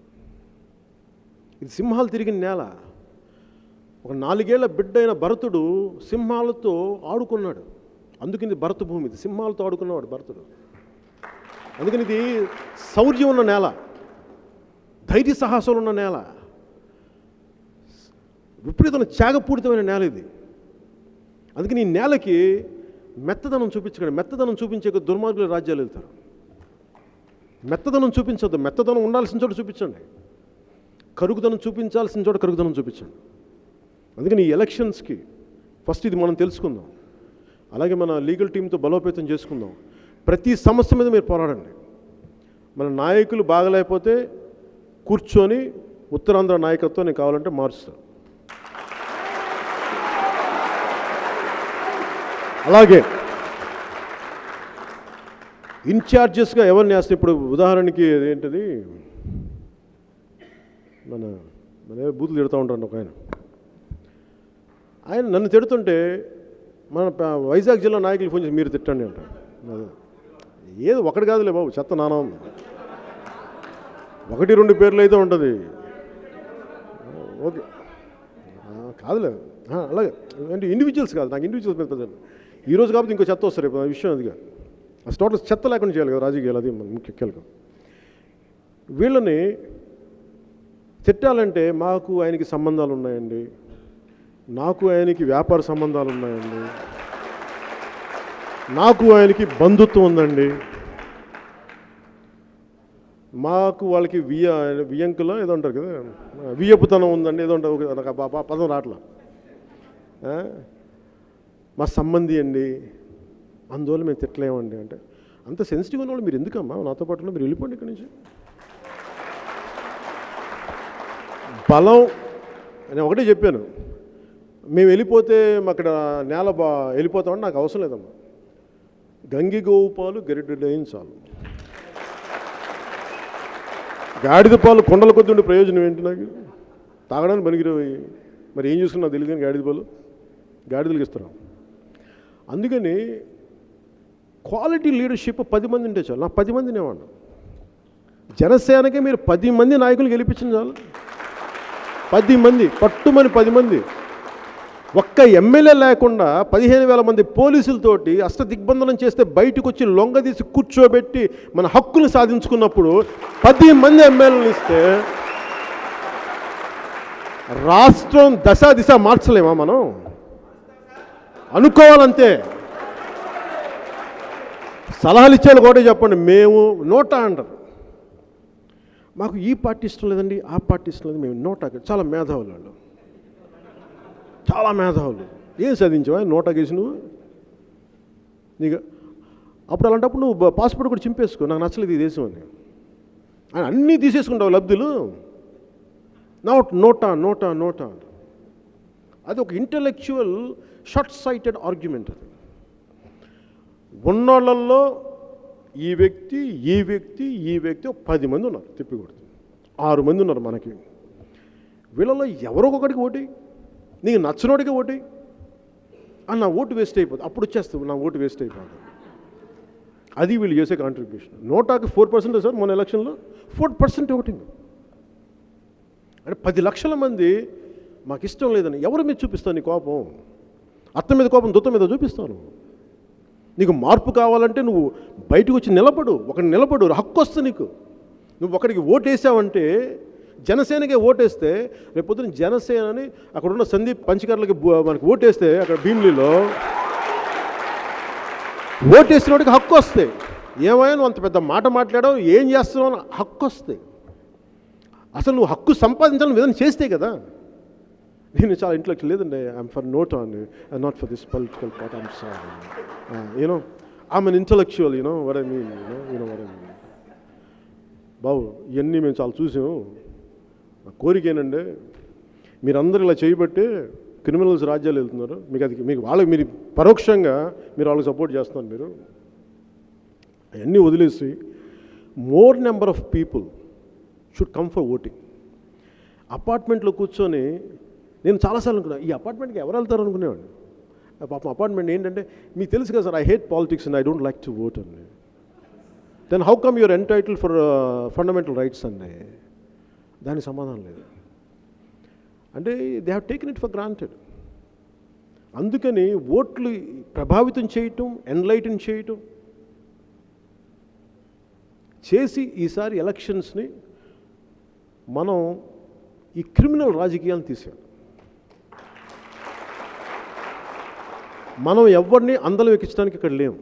ఇది సింహాలు తిరిగిన నేల. ఒక 4 ఏళ్ల బిడ్డ అయిన భరతుడు సింహాలతో ఆడుకున్నాడు. అందుకని భరత భూమి, ఇది సింహాలతో ఆడుకున్నవాడు భరతుడు. అందుకని ఇది శౌర్యం ఉన్న నేల, ధైర్య సాహసాలు ఉన్న నేల, విపరీతమైన త్యాగపూరితమైన నేల ఇది. అందుకని ఈ నేలకి మెత్తదనం చూపించకండి. మెత్తదనం చూపించే దుర్మార్గుల రాజ్యాలు వెళ్తారు. మెత్తదనం చూపించొద్దు. మెత్తదనం ఉండాల్సిన చోట చూపించండి, కరుగుదనం చూపించాల్సిన చోట కరుగుదనం చూపించండి. అందుకని ఈ ఎలక్షన్స్కి ఫస్ట్ ఇది మనం తెలుసుకుందాం. అలాగే మన లీగల్ టీంతో బలోపేతం చేసుకుందాం. ప్రతి సమస్య మీద మీరు పోరాడండి. మన నాయకులు బాగలేకపోతే కూర్చొని ఉత్తరాంధ్ర నాయకత్వం నేను కావాలంటే మారుస్తాను. అలాగే ఇన్ఛార్జెస్గా ఎవరిని వేస్తే, ఇప్పుడు ఉదాహరణకి ఏంటిది మన బూతులు తిడుతూ ఉంటాడు ఒక ఆయన నన్ను తిడుతుంటే మన వైజాగ్ జిల్లా నాయకులు ఫోన్ చేసి మీరు తిట్టండి అంటారు. ఏదో ఒకటి కాదులే బాబు, చెత్త నానా ఉంది. 1-2 పేర్లు అయితే ఉంటుంది. ఓకే కాదులే, అలాగే అంటే ఇండివిజువల్స్ కాదు, నాకు ఇండివిజువల్స్ మీద పెద్ద ఈరోజు కాబట్టి ఇంకో చెత్త వస్తారు. రేపు విషయం అదిగా అసలు టోటల్ చెత్త లేకుండా చేయాలి కదా రాజకీయాలు. అది ముఖ్య కీలకం. వీళ్ళని తిట్టాలంటే మాకు ఆయనకి సంబంధాలు ఉన్నాయండి, నాకు ఆయనకి వ్యాపార సంబంధాలు ఉన్నాయండి, నాకు ఆయనకి బంధుత్వం ఉందండి, మాకు వాళ్ళకి వియంకులో ఏదో అంటారు కదా, వియ్యపుతనం ఉందండి, ఏదో ఉంటారు. నాకు పదం రాట్లా. మా సంబంధి అండి, అందువల్ల మేము తిట్టలేమండి అంటే, అంత సెన్సిటివ్ ఉన్న వాళ్ళు మీరు ఎందుకమ్మా నాతో పాటు మీరు వెళ్ళిపోండి ఇక్కడి నుంచి. బలం నేను ఒకటే చెప్పాను, మేము వెళ్ళిపోతే అక్కడ నేల వెళ్ళిపోతామని నాకు అవసరం లేదమ్మా. గంగి గోవు పాలు గరిటెడైన చాలు. గాడిద పాలు కొండల కొద్ది ఉండే ప్రయోజనం ఏంటి? నాకు తాగడానికి పనికిరావు. మరి ఏం చూసుకున్నా నాకు తెలియదు కానీ గాడిద పాలు గాడిదలకు ఇస్తున్నాం. అందుకని క్వాలిటీ లీడర్షిప్ 10 మంది ఉంటే చాలు. నాకు 10 మందినే వాడు. జనసేనకి మీరు 10 మంది నాయకులు గెలిపించిన చాలు. 10 మంది పట్టుమని 10 మంది, ఒక్క ఎమ్మెల్యే లేకుండా 15,000 మంది పోలీసులతోటి అష్టదిగ్బంధనం చేస్తే బయటకు వచ్చి లొంగదీసి కూర్చోబెట్టి మన హక్కులు సాధించుకున్నప్పుడు 10 మంది ఎమ్మెల్యేలు ఇస్తే రాష్ట్రం దశ దిశ మార్చలేమా మనం? అనుకోవాలంతే. సలహాలు ఇచ్చేవాళ్ళు కూడా చెప్పండి, మేము నోటా అంటారు. మాకు ఈ పార్టీ ఇష్టం లేదండి, ఆ పార్టీ ఇష్టం లేదు, మేము నోటా. చాలా మేధావులు వాళ్ళు, చాలా మేధావులు. ఏం సాధించావా నోటా గేసి నువ్వు? నీకు అప్పుడు అలాంటప్పుడు నువ్వు పాస్పోర్ట్ కూడా చింపేసుకో, నాకు నచ్చలేదు ఈ దేశం అని. అన్నీ తీసేసుకుంటావు లబ్ధులు. నోటా నోటా నోటా. అది ఒక ఇంటలెక్చువల్ షార్ట్ సైటెడ్ ఆర్గ్యుమెంట్. అది ఉన్నోళ్ళల్లో ఈ వ్యక్తి ఈ వ్యక్తి ఈ వ్యక్తి 10 మంది ఉన్నారు, తిప్పికొడుతుంది 6 మంది ఉన్నారు మనకి. వీళ్ళలో ఎవరో ఒకటికి ఓటి, నీకు నచ్చినోడికి ఓటి. నా ఓటు వేస్ట్ అయిపోతుంది, అప్పుడు వచ్చేస్తావు నా ఓటు వేస్ట్ అయిపోతుంది. అది వీళ్ళు చేసే కాంట్రిబ్యూషన్. నోటాకి 4% సార్ మొన్న ఎలక్షన్లో 4% ఓటింగ్. అంటే 10 లక్షల మంది మాకు ఇష్టం లేదని. ఎవరి మీద చూపిస్తావు నీ కోపం? అత్త మీద కోపం దుత్త మీద చూపిస్తాను. నీకు మార్పు కావాలంటే నువ్వు బయటకు వచ్చి నిలబడు, ఒకరిని నిలబడు, హక్కు వస్తుంది నీకు. నువ్వు ఒకరికి ఓటేసావంటే, జనసేనకే ఓటేస్తే రేపు పొద్దున జనసేనని అక్కడున్న సందీప్ పంచకర్లకి మనకి ఓటేస్తే అక్కడ భీమిలిలో ఓటేసిన వాడికి హక్కు వస్తాయి. ఏమైనా నువ్వు అంత పెద్ద మాట మాట్లాడావు, ఏం చేస్తున్నావు అని హక్కు వస్తాయి. అసలు నువ్వు హక్కు సంపాదించాలని విధానం చేస్తే కదా. నేను చాలా ఇంటలెక్చువల్ లేదండి, I'm for not on, not for this political part, I'm sorry, you know I'm an intellectual, you know what I mean, you know what I mean. బాబు ఇవన్నీ మేము చాలా చూసాము. నా కోరిక ఏంటంటే, మీరందరూ ఇలా చేయబట్టే క్రిమినల్స్ రాజ్యాలు వెళ్తున్నారు. మీకు అది మీకు వాళ్ళకి మీరు పరోక్షంగా మీరు వాళ్ళకి సపోర్ట్ చేస్తున్నారు. మీరు అవన్నీ వదిలేసి more number of people should come for voting. అపార్ట్మెంట్లో కూర్చొని నేను చాలాసార్లు అనుకున్నాను, ఈ అపార్ట్మెంట్కి ఎవరు వెళ్తారు అనుకునేవాడిని. పాపం అపార్ట్మెంట్ ఏంటంటే, మీకు తెలుసు కదా sir, I hate politics and I don't like to vote అండి. Then how come you're entitle for fundamental rights అండి? దానికి సమాధానం లేదు. అంటే they have taken it for granted. అందుకని ఓట్లు ప్రభావితం చేయటం, ఎన్లైటన్ చేయటం చేసి ఈసారి ఎలక్షన్స్ని మనం ఈ క్రిమినల్ రాజకీయాలను తీసాం. మనం ఎవరిని అందలం ఎక్కించడానికి ఇక్కడ లేము.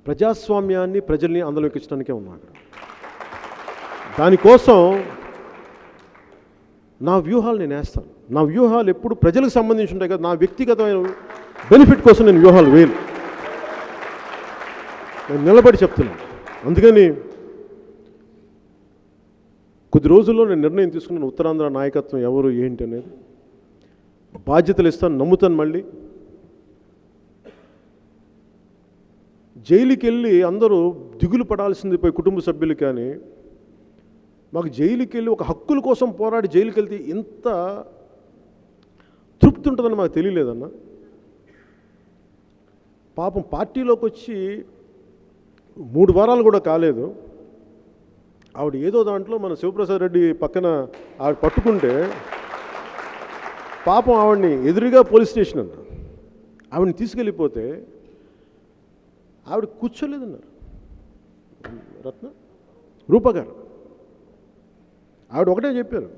ప్రజాస్వామ్యాన్ని, ప్రజల్ని అందలం ఎక్కించడానికే ఉన్నాం అక్కడ. దానికోసం నా వ్యూహాలు నేను వేస్తాను. నా వ్యూహాలు ఎప్పుడు ప్రజలకు సంబంధించి ఉంటాయి కదా. నా వ్యక్తిగతమైన బెనిఫిట్ కోసం నేను వ్యూహాలు వేయను. నేను నిలబడి చెప్తున్నాను. అందుకని కొద్ది రోజుల్లో నేను నిర్ణయం తీసుకున్నాను, ఉత్తరాంధ్ర నాయకత్వం ఎవరు ఏంటి అనేది. బాధ్యతలు ఇస్తాను, నమ్ముతాను. మళ్ళీ జైలుకి వెళ్ళి అందరూ దిగులు పడాల్సింది పోయి కుటుంబ సభ్యులు, కానీ మాకు జైలుకి వెళ్ళి ఒక హక్కుల కోసం పోరాడి జైలుకి వెళ్తే ఎంత తృప్తి ఉంటుందని మాకు తెలియలేదన్న. పాపం పార్టీలోకి వచ్చి 3 వారాలు కూడా కాలేదు. ఆవిడ ఏదో దాంట్లో మన శివప్రసాద్ రెడ్డి పక్కన ఆవిడ పట్టుకుంటే, పాపం ఆవిడని ఎదురుగా పోలీస్ స్టేషన్ అన్న, ఆవిడని తీసుకెళ్ళిపోతే ఆవిడ కూర్చోలేదన్నారు. రూప గారు ఆవిడ ఒకటే చెప్పారు,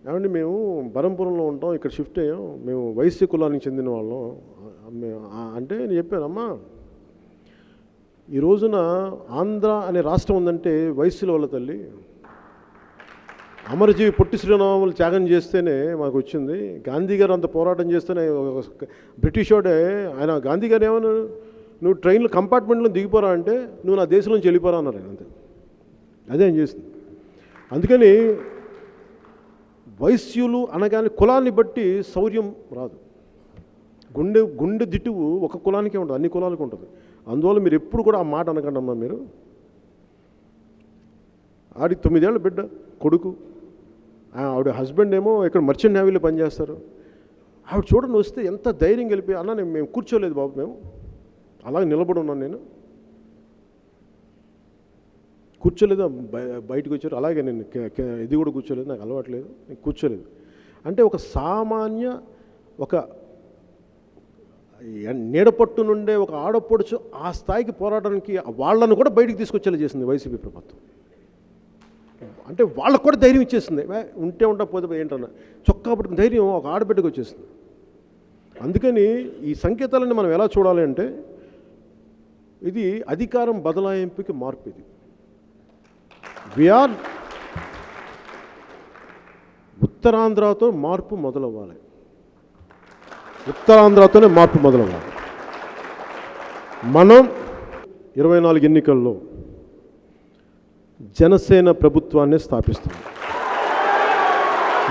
ఏమండి మేము బరంపురంలో ఉంటాం, ఇక్కడ షిఫ్ట్ అయ్యాం, మేము వైశ్య కులానికి చెందిన వాళ్ళం అంటే నేను చెప్పాను, అమ్మా ఈ రోజున ఆంధ్ర అనే రాష్ట్రం ఉందంటే వైశ్యుల వల్ల తల్లి. అమరజీవి పొట్టి శ్రీరాములు త్యాగం చేస్తేనే మాకు వచ్చింది. గాంధీ గారు అంత పోరాటం చేస్తేనే, బ్రిటిష్ వాడే ఆయన గాంధీ గారు ఏమన్నా, నువ్వు ట్రైన్లో కంపార్ట్మెంట్లో దిగిపోరా అంటే నువ్వు నా దేశం నుంచి వెళ్ళిపోరా అన్నారు ఆయన. అంతే, అదే ఆయన చేసింది. అందుకని వైశ్యులు అనగానే కులాన్ని బట్టి శౌర్యం రాదు. గుండె దిట్టువు ఒక కులానికే ఉంటుంది, అన్ని కులాలకు ఉంటుంది. అందువల్ల మీరు ఎప్పుడు కూడా ఆ మాట అనకండి అమ్మా. మీరు ఆడికి 9 ఏళ్ళ బిడ్డ కొడుకు, ఆవిడ హస్బెండ్ ఏమో ఇక్కడ మర్చెంట్ నేవీలో పనిచేస్తారు. ఆవిడ చూడండి వస్తే ఎంత ధైర్యం గెలిపి, అన్న మేము కూర్చోలేదు బాబు, మేము అలాగే నిలబడి ఉన్నాను, నేను కూర్చోలేదు, బయటకు వచ్చారు. అలాగే నేను ఇది కూడా కూర్చోలేదు, నాకు అలవాట్లేదు, నేను కూర్చోలేదు. అంటే ఒక సామాన్య, ఒక నీడపట్టు నుండే ఒక ఆడపడుచు ఆ స్థాయికి పోరాటానికి వాళ్ళను కూడా బయటికి తీసుకొచ్చేలా చేసింది వైసీపీ ప్రభుత్వం. అంటే వాళ్ళకు కూడా ధైర్యం ఇచ్చేస్తుంది. ఉంటే ఉంటా పోతే ఏంటన్నా చొక్కా పట్టుకుని ధైర్యం ఒక ఆడబిడ్డకు వచ్చేస్తుంది. అందుకని ఈ సంకేతాలని మనం ఎలా చూడాలి అంటే ఇది అధికారం బదలాయింపుకి మార్పు. ఇది వీఆర్ ఉత్తరాంధ్రతో మార్పు మొదలవ్వాలి. ఉత్తరాంధ్రతోనే మార్పు మొదలవ్వాలి. మనం 24 ఎన్నికల్లో జనసేన ప్రభుత్వాన్ని స్థాపిస్తాం.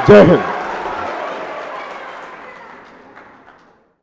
జై హింద్.